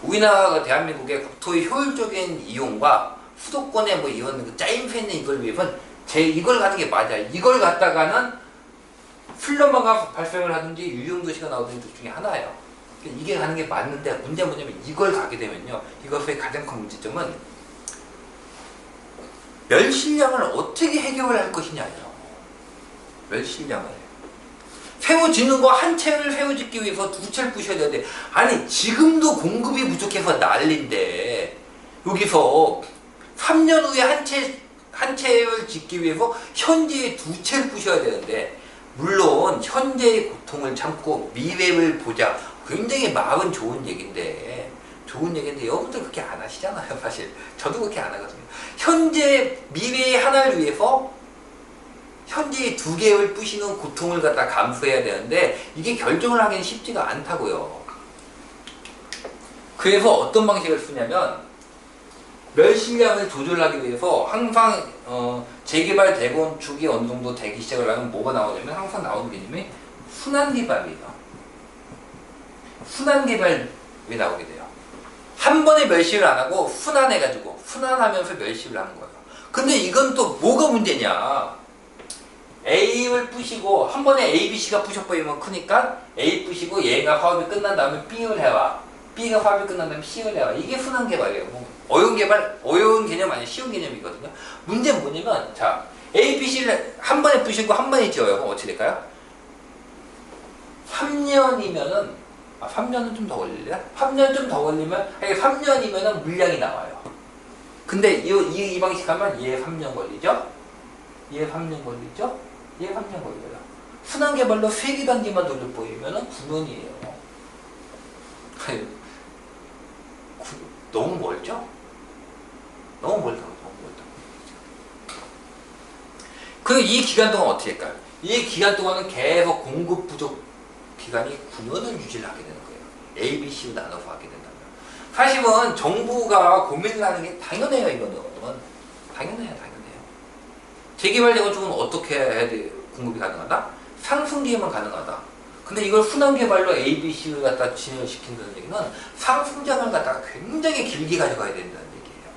우리나라가 대한민국의 국토의 효율적인 이용과 수도권의 뭐 이런 그 짜임새 있는 이걸 위해서는 이걸 가는 게 맞아요. 이걸 갖다가는 슬럼화가 발생을 하든지 유용도시가 나오든지 둘 중에 하나예요. 이게 가는 게 맞는데 문제는 뭐냐면 이걸 가게 되면요. 이것의 가장 큰 문제점은 멸실량을 어떻게 해결을 할 것이냐예요. 멸실량을. 새로 짓는 거 한 채를 새로 짓기 위해서 두 채를 부셔야 되는데 아니 지금도 공급이 부족해서 난리인데 여기서 3년 후에 한 채를 짓기 위해서 현재의 두 채를 부셔야 되는데 물론 현재의 고통을 참고 미래를 보자. 굉장히 마음은 좋은 얘기인데 좋은 얘기인데 여러분들 그렇게 안 하시잖아요. 사실 저도 그렇게 안 하거든요. 현재 미래의 하나를 위해서 현재의 두 개를 부시는 고통을 갖다 감수해야 되는데 이게 결정을 하기는 쉽지가 않다고요. 그래서 어떤 방식을 쓰냐면 멸실량을 조절하기 위해서 항상 재개발 재건축이 어느 정도 되기 시작을 하면 뭐가 나오냐면 항상 나오는 개념이 순환개발이에요. 순환개발이 나오게 돼요. 한 번에 멸실을 안 하고 순환해가지고 순환하면서 멸실을 하는 거예요. 근데 이건 또 뭐가 문제냐? A를 부시고 한 번에 A, B, C가 부셔버리면 크니까 A 부시고 얘가 화합이 끝난 다음에 B를 해와. B가 화합이 끝난 다음에 C를 해와. 이게 순환개발이에요. 뭐 어려운 개발, 어려운 개념 아니에요. 쉬운 개념이거든요. 문제는 뭐냐면 자 A, B, C를 한 번에 부시고 한 번에 지어요. 그럼 어떻게 될까요? 3년이면은 3년은 좀 더 걸리려? 3년 좀 더 걸리면 3년이면은 물량이 나와요. 근데 이 방식 하면 얘 3년 걸리죠? 얘 3년 걸리죠? 얘 3년 걸려요. 순환개발로 3개 단계만 돌려보이면은 9년이에요. 너무 멀죠? 너무 멀다고, 너무 멀다고. 그리고 이 기간 동안 어떻게 할까요? 이 기간 동안은 계속 공급 부족 기간이 9년을 유지를 하게 되는 거예요. A, B, C로 나눠서 하게 된다면. 사실은 정부가 고민을 하는 게 당연해요, 이거는. 당연해요, 당연해요. 재개발 재건축은 어떻게 해야 돼? 공급이 가능하다? 상승기에만 가능하다. 근데 이걸 순환개발로 A, B, C를 갖다 진행시킨다는 얘기는 상승장을 갖다가 굉장히 길게 가져가야 된다는 얘기예요.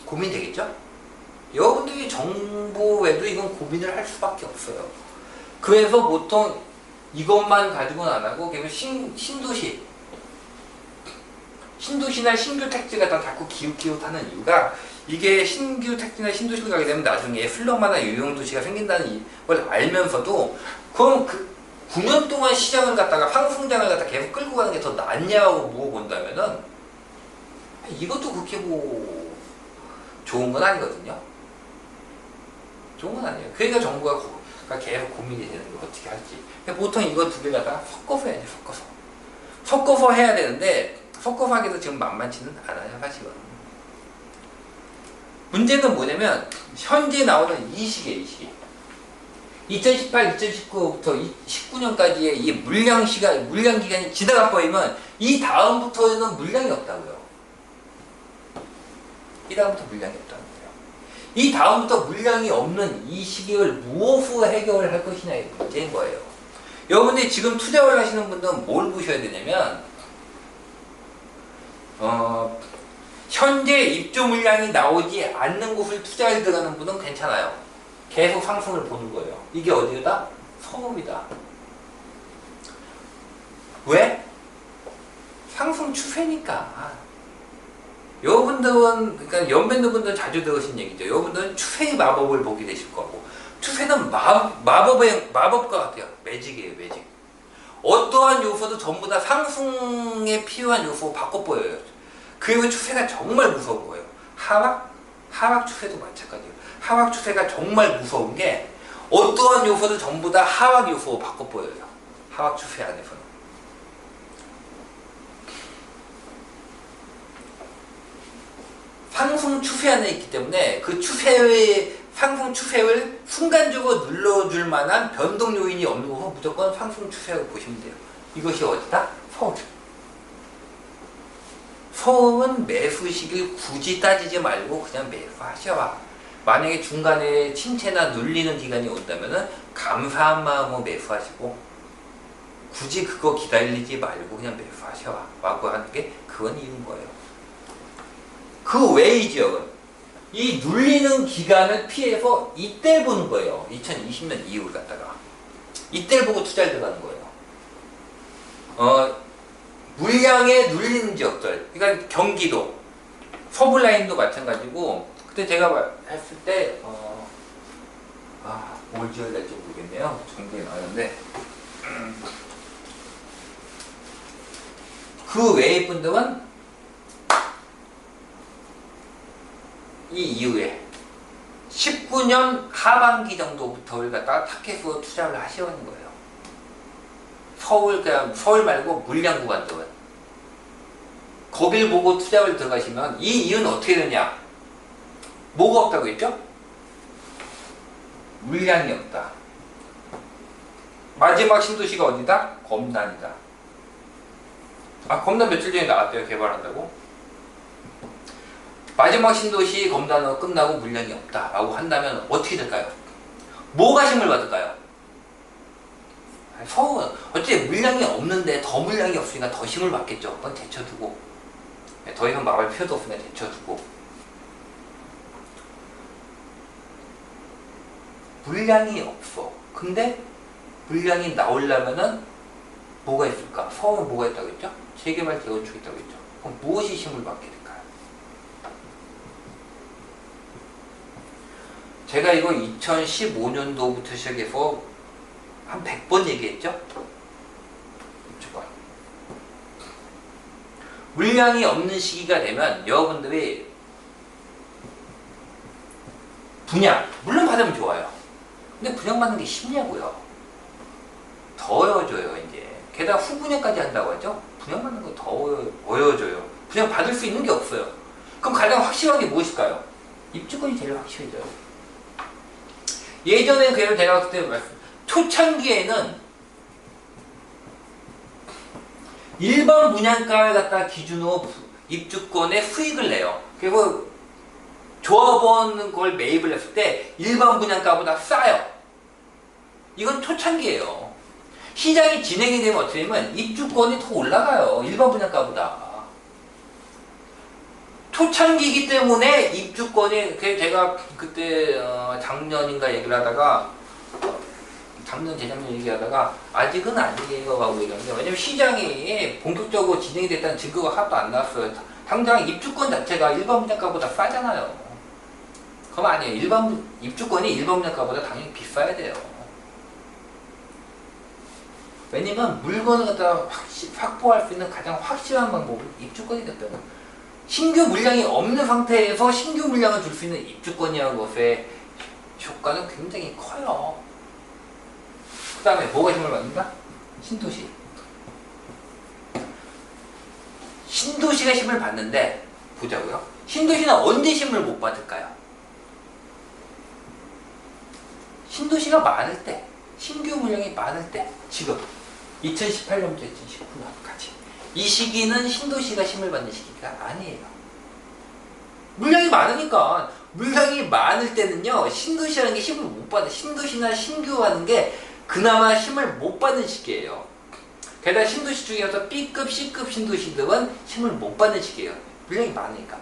고민되겠죠? 여러분들이 정부에도 이건 고민을 할 수밖에 없어요. 그래서 보통 이것만 가지고는 안 하고 계속 신도시나 신규 택지가 자꾸 기웃기웃하는 이유가 이게 신규 택지나 신도시를 가게 되면 나중에 슬럼화나 유형도시가 생긴다는 걸 알면서도 그럼 그 9년 동안 시장을 갖다가 상승장을 갖다가 계속 끌고 가는 게 더 낫냐고 물어본다면은 이것도 그렇게 뭐 좋은 건 아니거든요. 좋은 건 아니에요. 그러니까 정부가 계속 고민이 되는 거 어떻게 할지. 보통 이거 두 개 갖다가 섞어서 해야지, 섞어서 해야 되는데 섞어서 하기도 지금 만만치는 않아요, 사실은. 문제는 뭐냐면 현재 나오는 이 시기 2018, 2019부터 19년까지의 이 물량 기간이 지나가 버리면 이 다음부터는 물량이 없다고요. 이 다음부터 물량이 없다는 거예요. 이 다음부터 물량이 없는 이 시기를 무엇으로 해결할 것이냐의 문제인 거예요. 여러분들이 지금 투자를 하시는 분들은 뭘 보셔야 되냐면 현재 입주 물량이 나오지 않는 곳을 투자에 들어가는 분은 괜찮아요. 계속 상승을 보는 거예요. 이게 어디다? 서울이다. 왜? 상승 추세니까. 여러분들은, 그러니까 연변도 분들은 자주 들으신 얘기죠. 여러분들은 추세의 마법을 보게 되실 거고, 추세는 마법과 같아요. 매직이에요, 매직. 어떠한 요소도 전부 다 상승에 필요한 요소로 바꿔 보여요. 그리고 추세가 정말 무서운 거예요. 하락 추세도 마찬가지예요. 하락 추세가 정말 무서운 게 어떠한 요소도 전부 다 하락 요소로 바꿔 보여요. 하락 추세 안에서는. 상승 추세 안에 있기 때문에 그 상승 추세를 순간적으로 눌러줄 만한 변동 요인이 없는 곳은 무조건 상승 추세라고 보시면 돼요. 이것이 어디다? 서울. 서울은 매수 시기를 굳이 따지지 말고 그냥 매수하셔라. 만약에 중간에 침체나 눌리는 기간이 온다면은 감사한 마음으로 매수하시고 굳이 그거 기다리지 말고 그냥 매수하셔라 라고 하는 게 그건 이유인 거예요. 그 외의 지역은 이 눌리는 기간을 피해서 이때 보는 거예요. 2020년 이후를 갖다가 이때를 보고 투자를 들어가는 거예요. 물량에 눌리는 지역들, 그러니까 경기도, 서블라인도 마찬가지고, 그때 제가 했을 때, 뭘 지어야 될지 모르겠네요. 정보에 나왔는데, 그 외의 분들은 이 이후에 19년 하반기 정도부터를 갖다가 타겟으로 투자를 하시는 거예요. 서울 말고 물량 구간들은 거길 보고 투잡을 들어가시면 이 이유는 어떻게 되냐? 뭐가 없다고 했죠? 물량이 없다. 마지막 신도시가 어디다? 검단이다. 아, 검단 며칠 전에 나왔대요. 개발한다고. 마지막 신도시 검단으로 끝나고 물량이 없다라고 한다면 어떻게 될까요? 뭐가 힘을 받을까요? 서울 어째 물량이 없는데 더 물량이 없으니까 더 힘을 받겠죠. 그건 데쳐두고, 더 이상 말할 필요도 없으니까 데쳐두고. 물량이 없어. 근데 물량이 나오려면은 뭐가 있을까? 서울은 뭐가 있다고 했죠? 재개발 재건축이 있다고 했죠. 그럼 무엇이 힘을 받게 될까요? 제가 이거 2015년도부터 시작해서 한 100번 얘기했죠? 입주권. 물량이 없는 시기가 되면 여러분들이 분양, 물론 받으면 좋아요. 근데 분양받는 게 쉽냐고요. 더 어려워져요, 이제. 게다가 후분양까지 한다고 하죠? 분양받는 거 더 어려워져요. 분양 받을 수 있는 게 없어요. 그럼 가장 확실한 게 무엇일까요? 입주권이 제일 확실해져요. 예전에 그래서 제가 그때 초창기에는 일반 분양가를 갖다 기준으로 입주권의 수익을 내요. 그리고 조합원 걸 매입을 했을 때 일반 분양가보다 싸요. 이건 초창기예요. 시장이 진행이 되면 어떻게 되면 입주권이 더 올라가요. 일반 분양가보다. 초창기이기 때문에 입주권이, 제가 그때 작년인가 얘기를 하다가, 작년 재작년 얘기하다가 아직은 아니에요 하고 얘기하는데, 왜냐면 시장이 본격적으로 진행이 됐다는 증거가 하나도 안 나왔어요. 당장 입주권 자체가 일반 분양가보다 싸잖아요. 그럼 아니에요. 입주권이 일반 분양가보다 당연히 비싸야 돼요. 왜냐면 물건을 갖다 확보할 수 있는 가장 확실한 방법은 입주권이거든요. 신규 물량이 없는 상태에서 신규 물량을 줄 수 있는 입주권이라는 것의 효과는 굉장히 커요. 그 다음에 뭐가 힘을 받는다? 신도시. 신도시가 힘을 받는데, 보자고요. 신도시는 언제 힘을 못 받을까요? 신도시가 많을 때, 신규 물량이 많을 때, 지금 2018년부터 2019년까지 이 시기는 신도시가 힘을 받는 시기가 아니에요. 물량이 많으니까. 물량이 많을 때는요, 신도시라는 게 힘을 못 받아. 신도시나 신규하는 게 그나마 힘을 못 받는 시기예요. 게다가 신도시 중에서 B급, C급 신도시들은 힘을 못 받는 시기예요. 물량이 많으니까.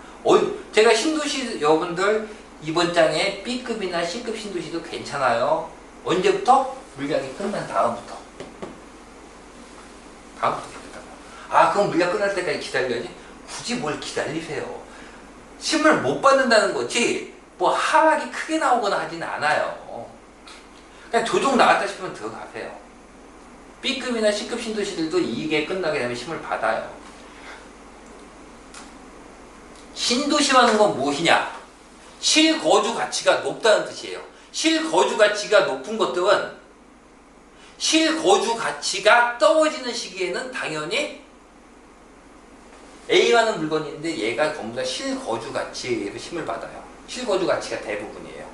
제가 신도시 여러분들 이번 장에 B급이나 C급 신도시도 괜찮아요. 언제부터? 물량이 끝난 다음부터. 다음부터 괜찮다고. 아, 그럼 물량 끝날 때까지 기다려야지? 굳이 뭘 기다리세요. 힘을 못 받는다는 거지 뭐 하락이 크게 나오거나 하진 않아요. 그냥 조정 나왔다 싶으면 들어가세요. B급이나 C급 신도시들도 이게 끝나게 되면 힘을 받아요. 신도시라는 건 무엇이냐? 실거주 가치가 높다는 뜻이에요. 실거주 가치가 높은 것들은 실거주 가치가 떨어지는 시기에는 당연히 A라는 물건이 있는데 얘가 전부 다 실거주 가치에 의해서 힘을 받아요. 실거주 가치가 대부분이에요.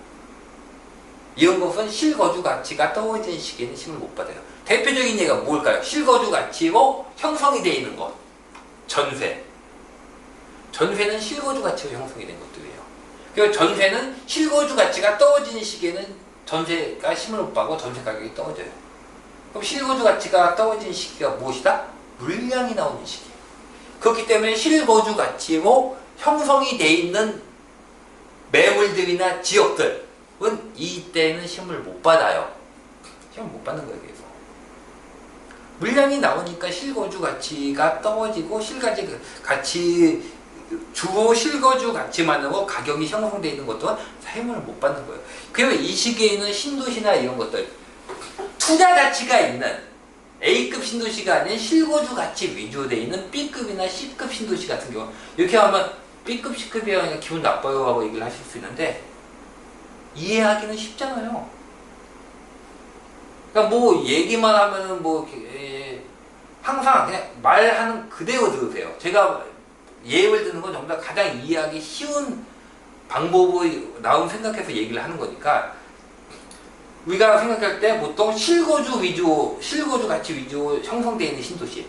이런 것은 실거주 가치가 떨어지는 시기에는 힘을 못 받아요. 대표적인 예가 뭘까요? 실거주 가치로 형성이 되어 있는 것. 전세. 전세는 실거주 가치로 형성이 된 것들이에요. 그리고 전세는 실거주 가치가 떨어지는 시기에는 전세가 힘을 못 받고 전세 가격이 떨어져요. 그럼 실거주 가치가 떨어지는 시기가 무엇이다? 물량이 나오는 시기. 그렇기 때문에 실거주 가치로 형성이 되어 있는 매물들이나 지역들은 이때는 힘을 못 받아요. 힘을 못 받는 거예요. 그래서 물량이 나오니까 실거주 가치가 떨어지고 주로 실거주 가치만으로 가격이 형성되어 있는 것도 힘을 못 받는 거예요. 그리고 이 시기에는 신도시나 이런 것들 투자 가치가 있는 A급 신도시가 아닌 실거주 가치 위주로 되어 있는 B급이나 C급 신도시 같은 경우, 이렇게 하면 B급, C급이야 기분 나빠요 하고 얘기를 하실 수 있는데 이해하기는 쉽잖아요. 그러니까 뭐 얘기만 하면은 뭐 항상 그냥 말하는 그대로 들으세요. 제가 예를 드는 건 전부 다 가장 이해하기 쉬운 방법을 나온 생각해서 얘기를 하는 거니까 우리가 생각할 때 보통 실거주 위주, 실거주 가치 위주 형성되어 있는 신도시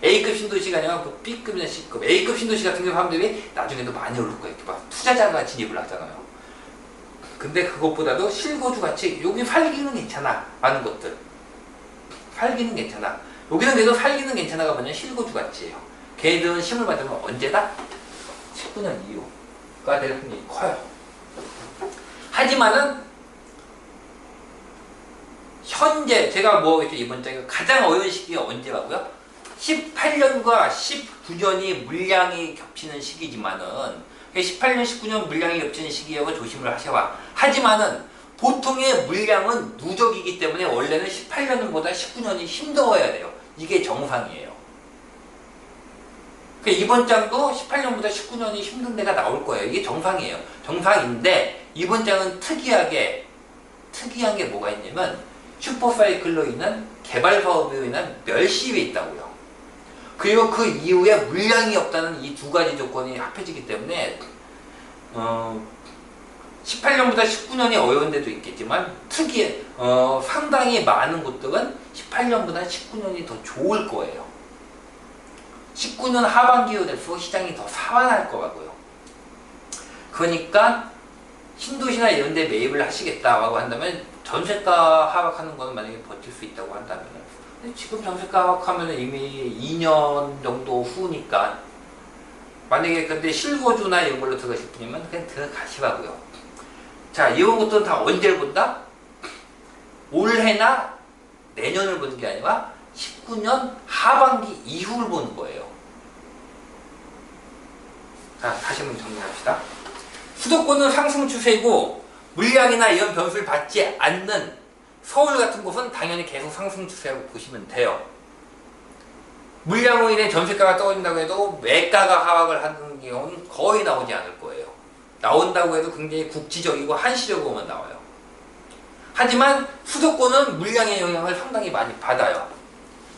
A급 신도시가 아니라 B급이나 C급 A급 신도시 같은 경우 사람들이 나중에도 많이 오를 거예요. 막 투자자가 진입을 하잖아요. 근데 그것보다도 실거주 가치 여기 살기는 괜찮아 라는 것들 살기는 괜찮아 여기는 그래도 살기는 괜찮아가 뭐냐 실거주 가치예요. 걔들은 심을 받으면 언제다? 19년 이후가 될 확률이 커요. 하지만은 현재 제가 뭐 이번 장에 가장 어려운 시기가 언제라고요? 18년과 19년이 물량이 겹치는 시기지만은 18년, 19년 물량이 겹치는 시기하고 조심을 하셔봐. 하지만은 보통의 물량은 누적이기 때문에 원래는 18년보다 19년이 힘들어야 돼요. 이게 정상이에요. 이번 장도 18년보다 19년이 힘든 데가 나올 거예요. 이게 정상이에요. 정상인데 이번 장은 특이한 게 뭐가 있냐면 슈퍼사이클로 인한 개발 사업으로 인한 멸시에 있다고요. 그리고 그 이후에 물량이 없다는 이 두 가지 조건이 합해지기 때문에 18년보다 19년이 어려운 데도 있겠지만 상당히 많은 곳들은 18년보다 19년이 더 좋을 거예요. 19년 하반기로 될수록 시장이 더 살아날 거라고요. 그러니까 신도시나 이런 데 매입을 하시겠다라고 한다면 전세가 하락하는 거는 만약에 버틸 수 있다고 한다면 지금 전세가 하락하면 이미 2년 정도 후니까 만약에 근데 실거주나 이런 걸로 들어가실 분이면 그냥 들어가시라고요. 자, 이런 것들은 다 언제를 본다? 올해나 내년을 보는 게 아니라 19년 하반기 이후를 보는 거예요. 자, 다시 한번 정리합시다. 수도권은 상승 추세이고 물량이나 이런 변수를 받지 않는 서울 같은 곳은 당연히 계속 상승 추세라고 보시면 돼요. 물량으로 인해 전세가가 떨어진다고 해도 매가가 하락을 하는 경우는 거의 나오지 않을 거예요. 나온다고 해도 굉장히 국지적이고 한시적으로만 나와요. 하지만 수도권은 물량의 영향을 상당히 많이 받아요.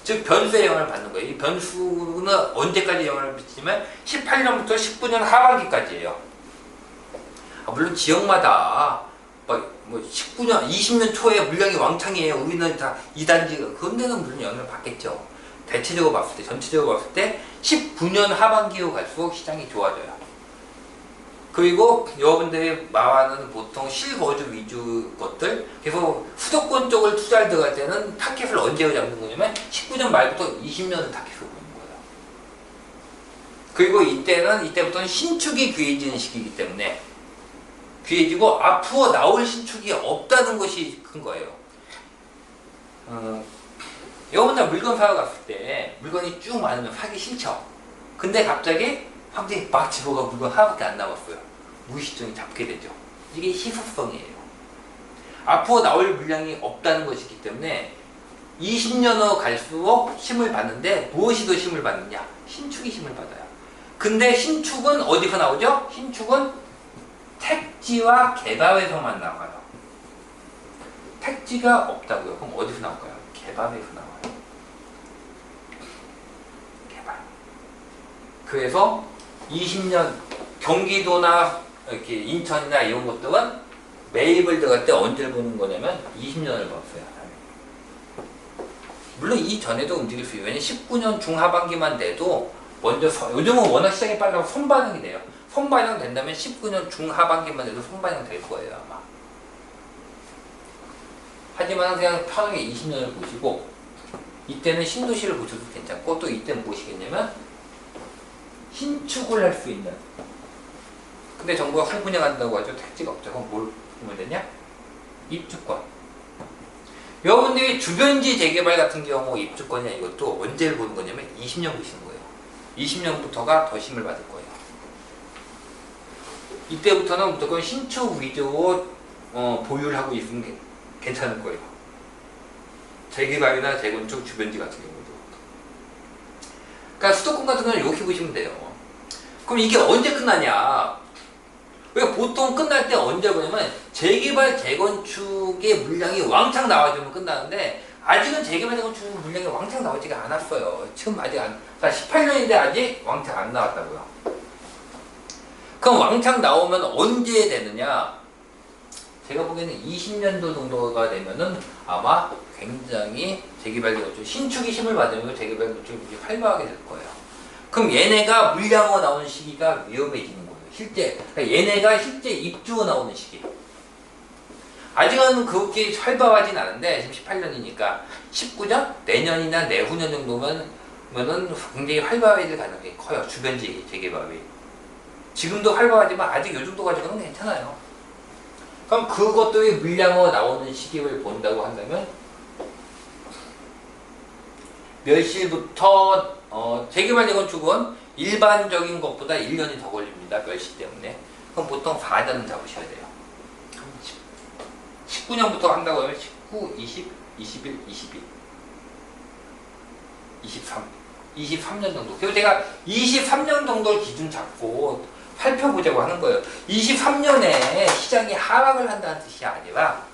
즉 변수의 영향을 받는 거예요. 이 변수는 언제까지 영향을 미치냐면 18년부터 19년 하반기까지예요. 물론 지역마다 뭐 19년, 20년 초에 물량이 왕창이에요. 우리는 다 2단지 그런 데는 물론 영향을 받겠죠. 대체적으로 봤을 때, 전체적으로 봤을 때 19년 하반기로 갈수록 시장이 좋아져요. 그리고 여러분들이 말하는 보통 실거주 위주 것들, 계속 수도권 쪽을 투자를 들어갈 때는 타켓을 언제 잡는 거냐면 19년 말부터 20년을 타켓으로 보는 거예요. 그리고 이때부터는 신축이 귀해지는 시기이기 때문에 귀해지고 앞으로 나올 신축이 없다는 것이 큰 거예요. 여러분들 물건 사러 갔을 때 물건이 쭉 많으면 사기 싫죠. 근데 갑자기 확실히 막 집어가 물건 하나밖에 안 남았어요. 무의식적인 잡게 되죠. 이게 희소성이에요. 앞으로 나올 물량이 없다는 것이기 때문에 20년으로 갈수록 힘을 받는데 무엇이 더 힘을 받느냐? 신축이 힘을 받아요. 근데 신축은 어디서 나오죠? 신축은 택지와 개발에서만 나와요. 택지가 없다고요. 그럼 어디서 나올까요? 개발에서 나와요. 개발. 그래서 20년 경기도나 이렇게 인천이나 이런 것들은 매입을 들어갈 때 언제를 보는 거냐면 20년을 봤어요. 물론 이전에도 움직일 수 있어요. 왜냐면 19년 중하반기만 돼도 먼저 요즘은 워낙 시장이 빨라서 선반영이 돼요. 선반영 된다면 19년 중하반기만 돼도 선반영 될 거예요 아마. 하지만 그냥 편하게 20년을 보시고 이때는 신도시를 보셔도 괜찮고 또 이때는 무엇이겠냐면 신축을 할 수 있는 근데 정부가 후분양한다고 하죠. 택지가 없죠. 그럼 뭘 보면 되냐? 입주권. 여러분들이 주변지 재개발 같은 경우 입주권이나 이것도 언제를 보는 거냐면 20년 보시는 거예요. 20년부터가 더 힘을 받을 거예요. 이때부터는 무조건 신축 위주로 보유를 하고 있으면 괜찮을 거예요. 재개발이나 재건축 주변지 같은 경우도. 그러니까 수도권 같은 경우는 이렇게 보시면 돼요. 그럼 이게 언제 끝나냐? 왜 보통 끝날 때 언제 보냐면 재개발 재건축의 물량이 왕창 나와주면 끝나는데 아직은 재개발 건축 물량이 왕창 나오지가 않았어요. 지금 아직 안, 18년인데 아직 왕창 안 나왔다고요. 그럼 왕창 나오면 언제 되느냐? 제가 보기에는 20년도 정도가 되면은 아마 굉장히 재개발 건축, 신축이 힘을 받으면 재개발 건축이 활발하게 될 거예요. 그럼 얘네가 물량으로 나오는 시기가 위험해지는 거예요. 실제, 그러니까 얘네가 실제 입주로 나오는 시기. 아직은 그렇게 활발하진 않은데, 지금 18년이니까 19년? 내년이나 내후년 정도면 굉장히 활발해질 가능성이 커요. 주변 재개발이. 지금도 활발하지만 아직 요 정도 가지고는 괜찮아요. 그럼 그것들이 물량으로 나오는 시기를 본다고 한다면 몇 시부터 재개발 재건축은 일반적인 것보다 1년이 더 걸립니다. 멸시 때문에. 그럼 보통 4년은 잡으셔야 돼요. 19년부터 한다고 하면 19, 20, 21, 22, 23, 23년 정도. 그리고 제가 23년 정도를 기준 잡고 살펴보자고 하는 거예요. 23년에 시장이 하락을 한다는 뜻이 아니라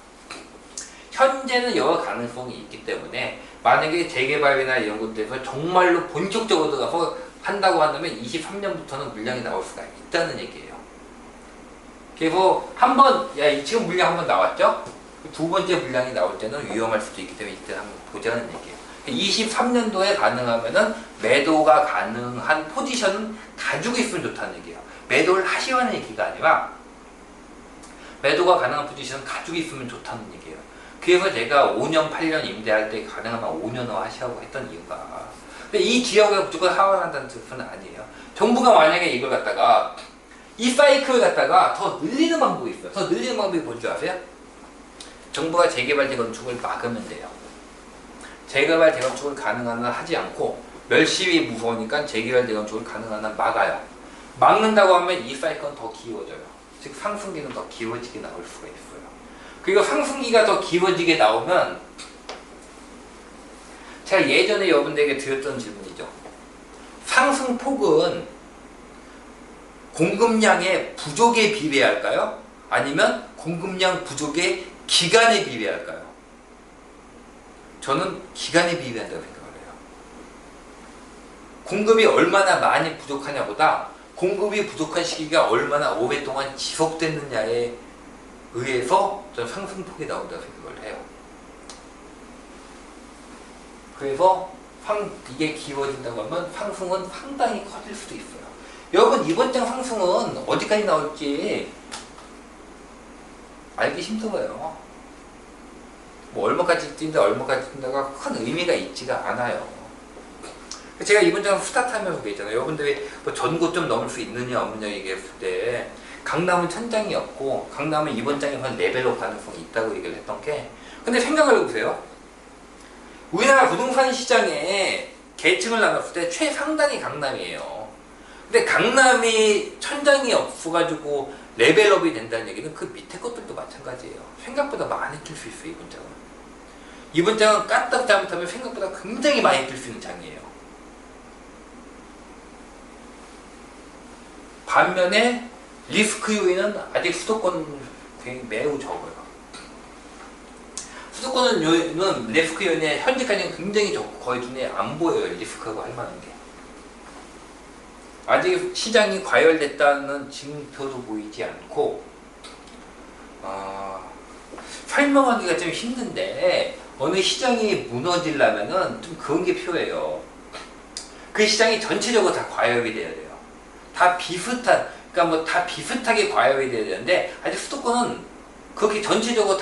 현재는 여러 가능성이 있기 때문에 만약에 재개발이나 이런 것들에서 정말로 본격적으로 들어가서 한다고 한다면 23년부터는 물량이 나올 수가 있다는 얘기예요. 그리고 한번 지금 물량 한번 나왔죠? 두 번째 물량이 나올 때는 위험할 수도 있기 때문에 이때 한번 보자는 얘기예요. 23년도에 가능하면은 매도가 가능한 포지션은 가지고 있으면 좋다는 얘기예요. 매도를 하시라는 얘기가 아니라 매도가 가능한 포지션은 가지고 있으면 좋다는 얘기예요. 그래서 제가 5년, 8년 임대할 때 가능하면 5년으로 하시라고 했던 이유가, 근데 이 지역에 무조건 하락한다는 뜻은 아니에요. 정부가 만약에 이걸 갖다가 이 사이클을 갖다가 더 늘리는 방법이 있어요. 더 늘리는 방법이 뭔지 아세요? 정부가 재개발 재건축을 막으면 돼요. 재개발 재건축을 가능한 한 하지 않고 멸시비 무서우니까 재개발 재건축을 가능한 한 막아요. 막는다고 하면 이 사이클은 더 길어져요. 즉 상승기는 더 길어지게 나올 수가 있어요. 그리고 상승기가 더 길어지게 나오면 제가 예전에 여러분들에게 드렸던 질문이죠. 상승폭은 공급량의 부족에 비례할까요? 아니면 공급량 부족의 기간에 비례할까요? 저는 기간에 비례한다고 생각을 해요. 공급이 얼마나 많이 부족하냐보다 공급이 부족한 시기가 얼마나 오랫동안 지속됐느냐에 의해서 저는 상승폭이 나온다고 생각을 해요. 그래서 이게 길어진다고 하면 상승은 상당히 커질 수도 있어요. 여러분 이번 장 상승은 어디까지 나올지 알기 힘들어요. 뭐 얼마까지 뛴다 얼마까지 뛴다가 큰 의미가 있지가 않아요. 제가 이번 장 스타트하면서 얘기했잖아요. 여러분들이 뭐 전고 좀 넘을 수 있느냐 없느냐 얘기했을 때 강남은 천장이었고 강남은 이번 장에서는 레벨업 가능성이 있다고 얘기를 했던 게, 근데 생각을 해보세요. 우리나라 부동산 시장에 계층을 나눴을 때 최상단이 강남이에요. 근데 강남이 천장이 없어가지고 레벨업이 된다는 얘기는 그 밑에 것들도 마찬가지예요. 생각보다 많이 뛸 수 있어요. 이번 장은. 이번 장은 까딱 잘못하면 생각보다 굉장히 많이 뛸 수 있는 장이에요. 반면에 리스크 요인은 아직 수도권 매우 적어요. 수도권 요인은 리스크 요인에 현재까지는 굉장히 적고 거의 눈에 안 보여요. 리스크하고 할 만한 게. 아직 시장이 과열됐다는 징표도 보이지 않고, 설명하기가 좀 힘든데 어느 시장이 무너지려면은 좀 그런 게 필요해요. 그 시장이 전체적으로 다 과열이 돼야 돼요. 다 비슷한, 그러니까 뭐 다 비슷하게 과열이 돼야 되는데 아직 수도권은 그렇게 전체적으로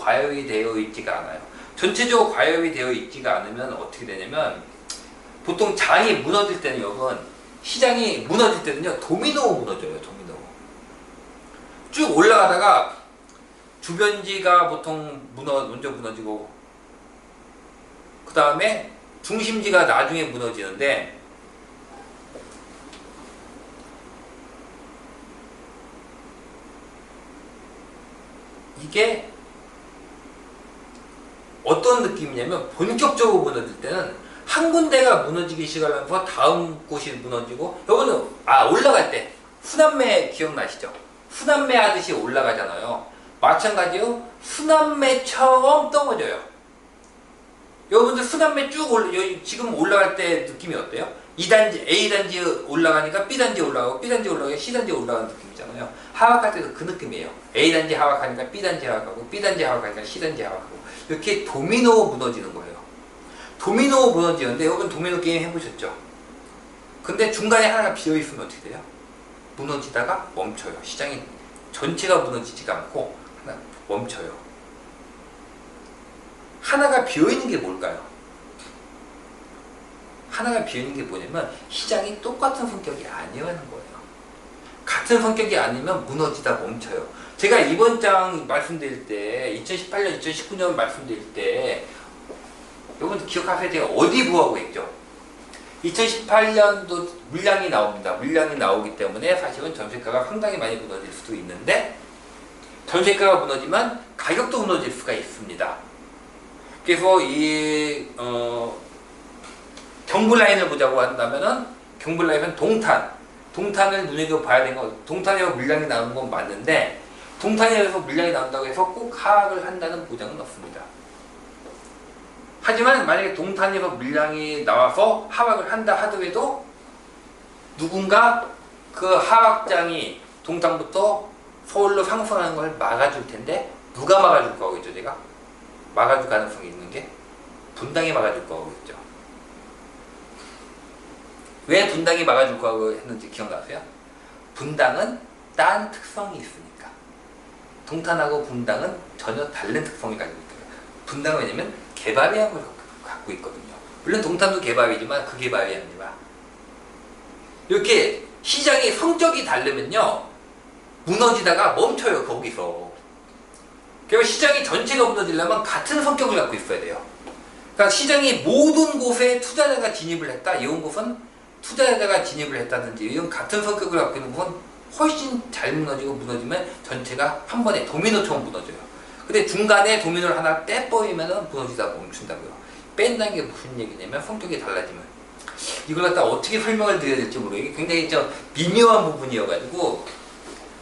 과열이 되어 있지가 않아요. 전체적으로 과열이 되어 있지가 않으면 어떻게 되냐면, 보통 장이 무너질 때는 여러분, 시장이 무너질 때는요 도미노 무너져요. 도미노 쭉 올라가다가 주변지가 보통 먼저 무너지고 그 다음에 중심지가 나중에 무너지는데, 이게 어떤 느낌이냐면 본격적으로 무너질 때는 한 군데가 무너지기 시작하면서 다음 곳이 무너지고, 여러분은 올라갈 때 순환매 기억나시죠? 순환매 하듯이 올라가잖아요. 마찬가지로 순환매처럼 떨어져요. 여러분들 순환매 쭉 지금 올라갈 때 느낌이 어때요? 2단지, A단지 올라가니까 B단지 올라가고 B단지 올라가니까 C단지 올라가는 느낌이잖아요. 하락할 때도 그 느낌이에요. A단지 하락하니까 B단지 하락하고 B단지 하락하니까 C단지 하락하고 이렇게 도미노 무너지는 거예요. 도미노 무너지는데 여러분 도미노 게임 해보셨죠? 근데 중간에 하나가 비어있으면 어떻게 돼요? 무너지다가 멈춰요. 시장이 전체가 무너지지가 않고 하나 멈춰요. 하나가 비어있는 게 뭘까요? 하나가 비어있는 게 뭐냐면 시장이 똑같은 성격이 아니라는 거예요. 같은 성격이 아니면 무너지다 멈춰요. 제가 이번 장 말씀드릴 때 2018년, 2019년 말씀드릴 때 여러분 기억하세요? 제가 어디 부하고 했죠? 2018년도 물량이 나옵니다. 물량이 나오기 때문에 사실은 전세가가 상당히 많이 무너질 수도 있는데 전세가가 무너지면 가격도 무너질 수가 있습니다. 그래서 이 경부 라인을 보자고 한다면은 경부 라인은 동탄을 눈여겨봐야 되는 거. 동탄에서 물량이 나오는 건 맞는데 동탄에서 물량이 나온다고 해서 꼭 하락을 한다는 보장은 없습니다. 하지만 만약에 동탄에서 물량이 나와서 하락을 한다 하더라도 누군가 그 하락장이 동탄부터 서울로 상승하는 걸 막아줄 텐데 누가 막아줄 거겠죠? 제가 막아줄 가능성이 있는 게 분당이 막아줄 거겠죠. 왜 분당이 막아줄 거라고 했는지 기억나세요? 분당은 딴 특성이 있으니까. 동탄하고 분당은 전혀 다른 특성을 가지고 있어요. 분당은 왜냐면 개발의학을 갖고 있거든요. 물론 동탄도 개발이지만 그 개발이 아니라 이렇게 시장의 성격이 다르면요 무너지다가 멈춰요. 거기서. 그래서 시장이 전체가 무너지려면 같은 성격을 갖고 있어야 돼요. 그러니까 시장이 모든 곳에 투자자가 진입을 했다. 이런 곳은 투자자가 진입을 했다든지 이런 같은 성격을 갖고 있는 곳은 훨씬 잘 무너지고 무너지면 전체가 한 번에 도미노처럼 무너져요. 근데 중간에 도미노를 하나 떼버리면 무너지다 멈춘다고요. 뺀다는 게 무슨 얘기냐면 성격이 달라지면 이걸 갖다 어떻게 설명을 드려야 될지 모르겠어요. 굉장히 미묘한 부분이어가지고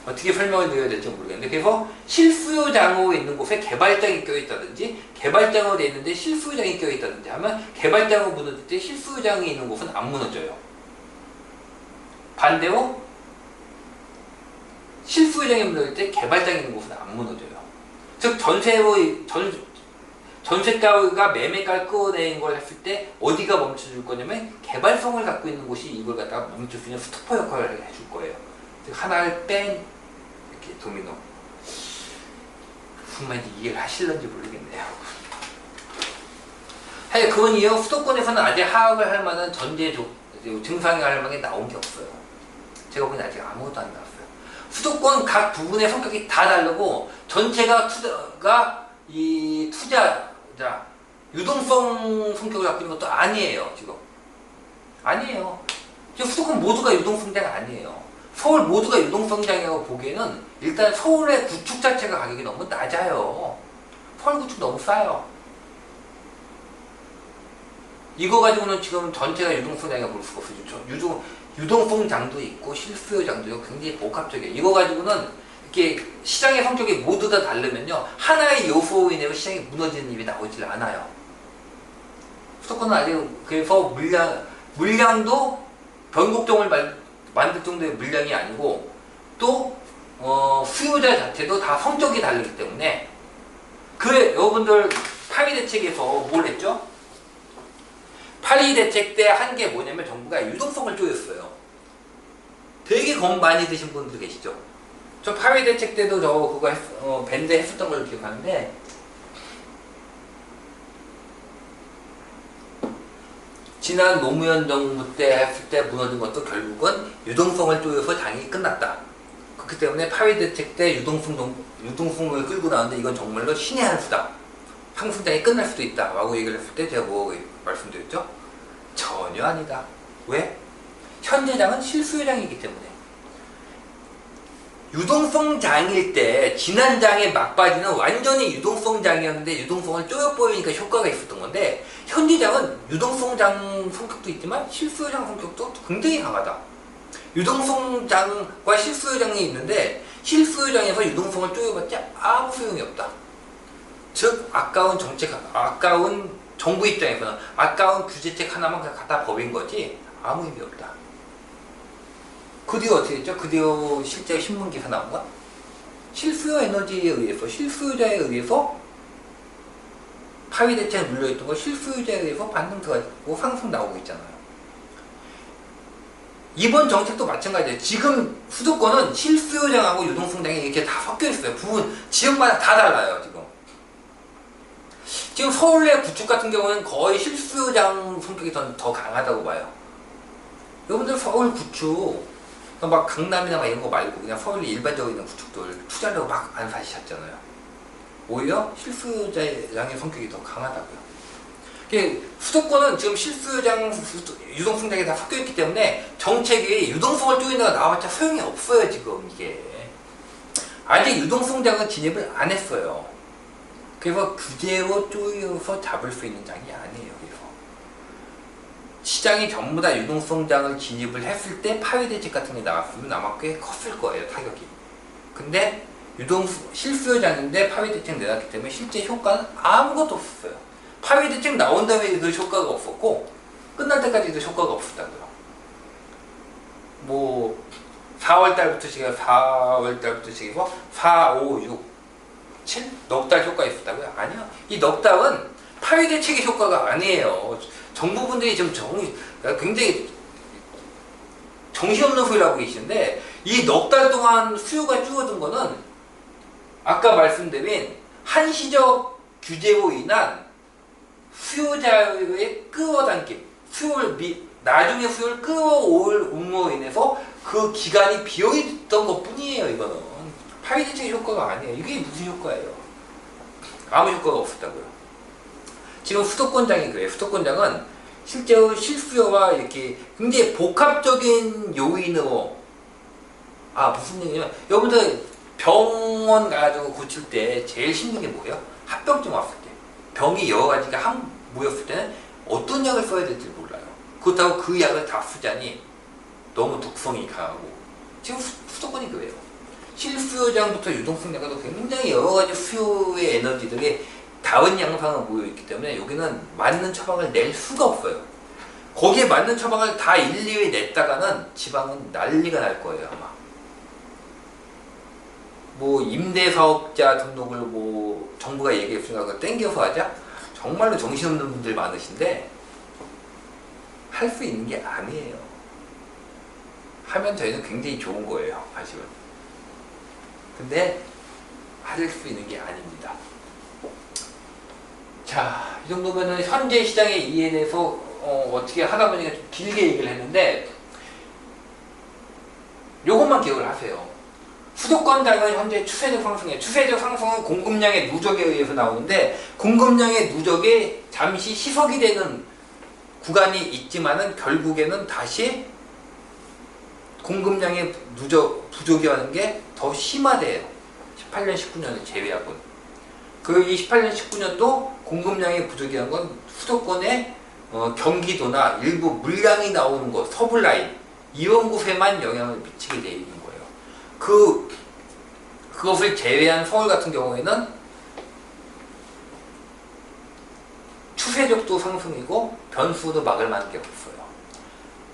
어떻게 설명을 드려야 될지 모르겠는데 그래서 실수요장으로 있는 곳에 개발장이 껴있다든지 개발장으로 되어 있는데 실수요장이 껴있다든지 하면 개발장으로 무너질 때 실수요장이 있는 곳은 안 무너져요. 반대로 실수요장이 무너질 때 개발장이 있는 곳은 안 무너져요. 즉 전세가가 매매가를 끌어내는 걸 했을 때 어디가 멈춰줄 거냐면 개발성을 갖고 있는 곳이 이걸 갖다가 멈출 수 있는 스토퍼 역할을 해줄 거예요. 즉 하나를 뺀 이렇게 도미노. 무슨 말인지 이해를 하실런지 모르겠네요. 하여간 그건 이후 수도권에서는 아직 하락을 할 만한 증상이 할 만한 게 나온 게 없어요. 제가 보기엔 아직 아무것도 안 나왔어요. 수도권 각 부분의 성격이 다 다르고 전체가 투자자 유동성 성격을 갖고 있는 것도 아니에요. 지금 아니에요. 지금 수도권 모두가 유동성장 아니에요. 서울 모두가 유동성장이라고 보기에는 일단 서울의 구축 자체가 가격이 너무 낮아요. 서울 구축 너무 싸요. 이거 가지고는 지금 전체가 유동성장이라고 볼 수가 없어요. 유동성장도 있고 실수요장도 있고 굉장히 복합적이에요. 이거 가지고는 이렇게 시장의 성격이 모두 다 다르면요 하나의 요소로 인해서 시장이 무너지는 일이 나오질 않아요. 수도권은 아직 그래서 물량도 변곡점을 만들 정도의 물량이 아니고 또 수요자 자체도 다 성격이 다르기 때문에 여러분들 파리 대책에서 뭘 했죠? 파리 대책 때 한 게 뭐냐면 정부가 유동성을 쪼였어요. 되게 겁 많이 드신 분들 계시죠? 저 파리 대책 때도 그거 밴드 했었던 걸로 기억하는데 지난 노무현 정부 때 했을 때 무너진 것도 결국은 유동성을 쪼여서 장이 끝났다. 그렇기 때문에 파리 대책 때 유동성을 끌고 나왔는데 이건 정말로 신의 한 수다. 상승장이 끝날 수도 있다 라고 얘기를 했을 때 제가 뭐 말씀드렸죠? 전혀 아니다. 왜? 현재장은 실수요장이기 때문에. 유동성장일 때 지난 장의 막바지는 완전히 유동성장이었는데 유동성을 쪼여버리니까 효과가 있었던 건데 현재장은 유동성장 성격도 있지만 실수요장 성격도 굉장히 강하다. 유동성장과 실수요장이 있는데 실수요장에서 유동성을 쪼여봤자 아무 소용이 없다. 즉 아까운 정책, 아까운 정부 입장에서는 아까운 규제책 하나만 그냥 갖다 버린 거지 아무 의미 없다. 그 뒤에 어떻게 됐죠? 그 뒤에 실제 신문 기사 나온 건 실수요 에너지에 의해서, 실수요자에 의해서 파위 대책에 물려있던 거 실수요자에 의해서 반등 들어가고 상승 나오고 있잖아요. 이번 정책도 마찬가지예요. 지금 수도권은 실수요장하고 유동성장이 이렇게 다 섞여 있어요. 부분 지역마다 다 달라요. 지금 서울의 구축 같은 경우는 거의 실수요장 성격이 더 강하다고 봐요. 여러분들 서울 구축 막 강남이나 막 이런 거 말고 그냥 서울에 일반적으로 있는 구축들 투자하려고 막 안 사시셨잖아요. 오히려 실수요장의 성격이 더 강하다고요. 수도권은 지금 실수요장, 유동성장이 다 섞여있기 때문에 정책이 유동성을 쪼인다가 나와봤자 소용이 없어요. 지금 이게 아직 유동성장은 진입을 안 했어요. 그래서 규제로 쪼여서 잡을 수 있는 장이 아니에요. 그래서 시장이 전부 다 유동성장을 진입을 했을 때 파위 대책 같은 게 나왔으면 아마 꽤 컸을 거예요. 타격이. 근데 실수요장인데 파위 대책 내놨기 때문에 실제 효과는 아무것도 없었어요. 파위 대책 나온 다음에도 효과가 없었고 끝날 때까지도 효과가 없었다고요. 뭐 4월달부터 시작해서 4월달부터 시작해서 4, 5, 6, 7? 넉 달 효과 있었다고요? 아니요. 이 넉 달은 파위 대책의 효과가 아니에요. 정부분들이 지금 굉장히 정신없는 소리를 하고 계시는데 이 넉 달 동안 수요가 줄어든 거는 아까 말씀드린 한시적 규제로 인한 수요자의 끌어당김, 나중에 수요를 끌어올음으로 인해서 그 기간이 비어있던 것 뿐이에요. 이거는 파위 대책 효과가 아니에요. 이게 무슨 효과예요? 아무 효과가 없었다고요. 지금 수도권장이 그래요. 수도권장은 실제로 실수요와 이렇게 굉장히 복합적인 요인으로 무슨 얘기냐면 여러분들 병원 가가지고 고칠 때 제일 힘든 게 뭐예요? 합병증 왔을 때 병이 여러 가지가 모였을 때는 어떤 약을 써야 될지 몰라요. 그렇다고 그 약을 다 쓰자니 너무 독성이 강하고 지금 수도권이 그래요. 실수요장부터 유동성장까지 굉장히 여러 가지 수요의 에너지들이 다른 양상으로 모여있기 때문에 여기는 맞는 처방을 낼 수가 없어요. 거기에 맞는 처방을 다 일일이 냈다가는 지방은 난리가 날 거예요. 아마 뭐 임대사업자 등록을 뭐 정부가 얘기했으니까 그거 땡겨서 하자? 정말로 정신없는 분들 많으신데 할 수 있는 게 아니에요. 하면 저희는 굉장히 좋은 거예요. 사실은. 근데 할 수 있는 게 아닙니다. 자, 이 정도면은 현재 시장의 이해에 대해서 어떻게 하다 보니까 좀 길게 얘기를 했는데 요것만 기억을 하세요. 수도권장은 현재 추세적 상승이에요. 추세적 상승은 공급량의 누적에 의해서 나오는데 공급량의 누적에 잠시 희석이 되는 구간이 있지만은 결국에는 다시 공급량의 부족이 하는 게 더 심화돼요. 18년, 19년을 제외하고는. 그 28년, 19년도 공급량의 부족이 하는 건 수도권의 경기도나 일부 물량이 나오는 곳, 서블라인 이런 곳에만 영향을 미치게 돼 있는 거예요. 그것을 제외한 서울 같은 경우에는 추세적도 상승이고 변수도 막을 만한 게 없어요.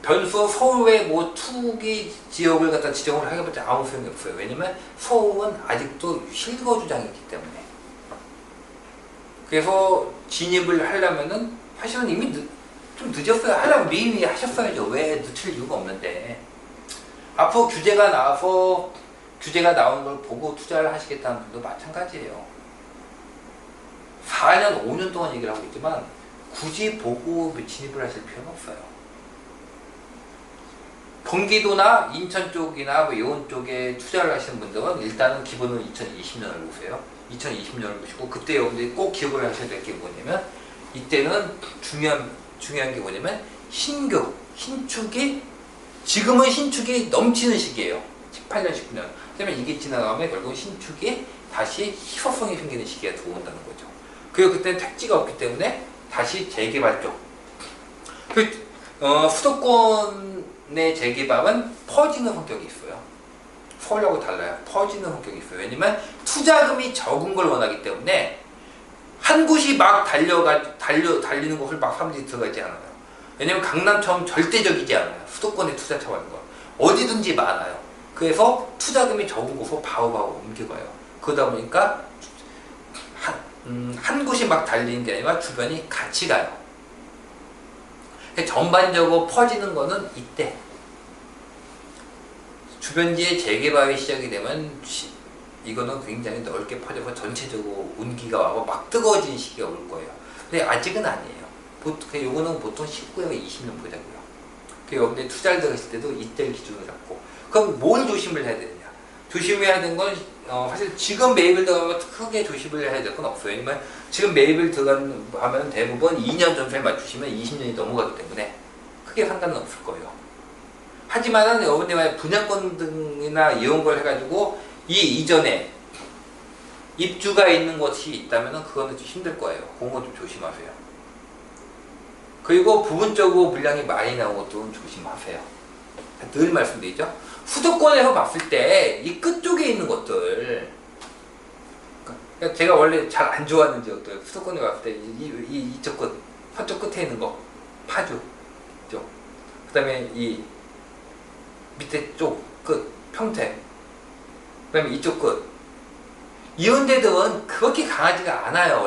변수 서울의 뭐 투기 지역을 갖다 지정을 하기보다 아무 소용이 없어요. 왜냐면 서울은 아직도 실거주장이기 때문에. 그래서 진입을 하려면은 사실은 이미 좀 늦었어요. 하려면 미리 하셨어야죠. 왜 늦출 이유가 없는데. 앞으로 규제가 나와서 규제가 나오는 걸 보고 투자를 하시겠다는 분도 마찬가지예요. 4년, 5년 동안 얘기를 하고 있지만 굳이 보고 진입을 하실 필요는 없어요. 경기도나 인천 쪽이나 뭐 이런 쪽에 투자를 하시는 분들은 일단은 기본은 2020년을 보세요. 2020년을 보시고 그때 여러분들이 꼭 기억을 하셔야 될 게 뭐냐면 이때는 중요한 게 뭐냐면 신축이 지금은 신축이 넘치는 시기예요. 18년, 19년. 그러면 이게 지나가면 결국 신축이 다시 희소성이 생기는 시기가 들어온다는 거죠. 그리고 그때는 택지가 없기 때문에 다시 재개발 쪽. 수도권의 재개발은 퍼지는 성격이 있어요. 서울하고 달라요. 퍼지는 성격이 있어요. 왜냐면 투자금이 적은 걸 원하기 때문에 한 곳이 막 달리는 곳을 막 사람들이 들어가 있지 않아요. 왜냐면 강남처럼 절대적이지 않아요. 수도권에 투자처가 있는 건. 어디든지 많아요. 그래서 투자금이 적은 곳으로 바로바로 옮겨가요. 그러다 보니까 한 곳이 막 달리는 게 아니라 주변이 같이 가요. 전반적으로 퍼지는 거는 이때. 주변지의 재개발이 시작이 되면 이거는 굉장히 넓게 퍼져서 전체적으로 운기가 와서 막 뜨거워지는 시기가 올 거예요. 근데 아직은 아니에요. 요거는 보통 19에서 20년 보자고요. 여러분들이 투자를 들어갔을 때도 이때를 기준으로 잡고. 그럼 뭘 조심을 해야 되느냐? 조심해야 되는 건 사실 지금 매입을 들어가면 크게 조심을 해야 될 건 없어요. 왜냐면 지금 매입을 들어가면 대부분 2년 전세에 맞추시면 20년이 넘어가기 때문에 크게 상관은 없을 거예요. 하지만은 여러분들이 분양권 등이나 이런 걸 해가지고 이 이전에 입주가 있는 곳이 있다면 그거는 좀 힘들 거예요. 그런 건 좀 조심하세요. 그리고 부분적으로 물량이 많이 나온 것도 좀 조심하세요. 늘 말씀드리죠. 수도권에서 봤을 때 이 끝쪽에 있는 것들, 그러니까 제가 원래 잘 안 좋아하는 지역들, 수도권에 봤을 때 이쪽 끝, 서쪽 끝에 있는 거, 파주 쪽, 그 다음에 이 밑에 쪽 끝, 평택, 그 다음에 이쪽 끝, 이런 데들은 그렇게 강하지가 않아요.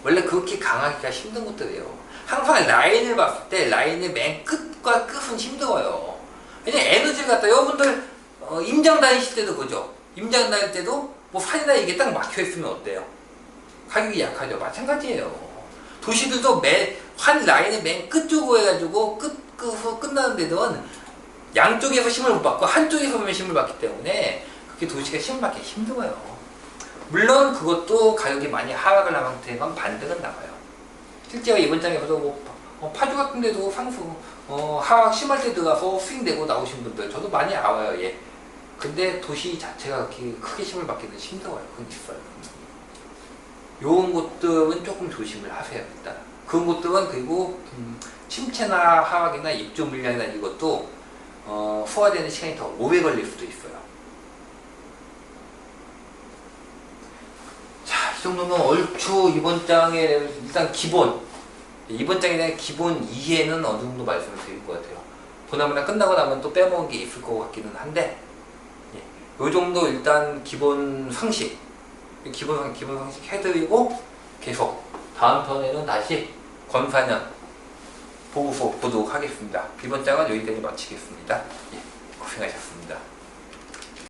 원래 그렇게 강하기가 힘든 것들이에요. 항상 라인을 봤을 때 라인의 맨 끝과 끝은 힘들어요. 왜냐면 에너지를 갖다 여러분들 임장 다니실 때도 그죠? 임장 다닐 때도 뭐 산이나 이게 딱 막혀 있으면 어때요? 가격이 약하죠. 마찬가지예요. 도시들도 한 라인의 맨 끝쪽으로 해가지고 끝나는 데는 양쪽에서 힘을 못 받고 한쪽에서만 힘을 받기 때문에 그렇게 도시가 힘을 받기 힘들어요. 물론 그것도 가격이 많이 하락을 한 상태에만 반등은 나와요. 실제로 이번 장에서도 파주 같은 데도 상승 하락 심할 때 들어가서 수익 내고 나오신 분들 저도 많이 알아요. 예. 근데 도시 자체가 그렇게 크게 힘을 받기는 힘들어요. 그건 있어요. 요런 것들은 조금 조심을 하세요. 일단 그런 것들은 그리고 침체나 하락이나 입주 물량이나 이것도 소화되는 시간이 더 오래 걸릴 수도 있어요. 자, 이 정도면 얼추 이번 장에 일단 이번 장에 대한 기본 이해는 어느 정도 말씀을 드릴 것 같아요. 보나마나 끝나고 나면 또 빼먹은 게 있을 것 같기는 한데, 요 정도 일단 기본 상식 해드리고 계속 다음 편에는 다시 권사년 보고서 보도록 하겠습니다. 이번 장은 여기까지 마치겠습니다. 고생하셨습니다.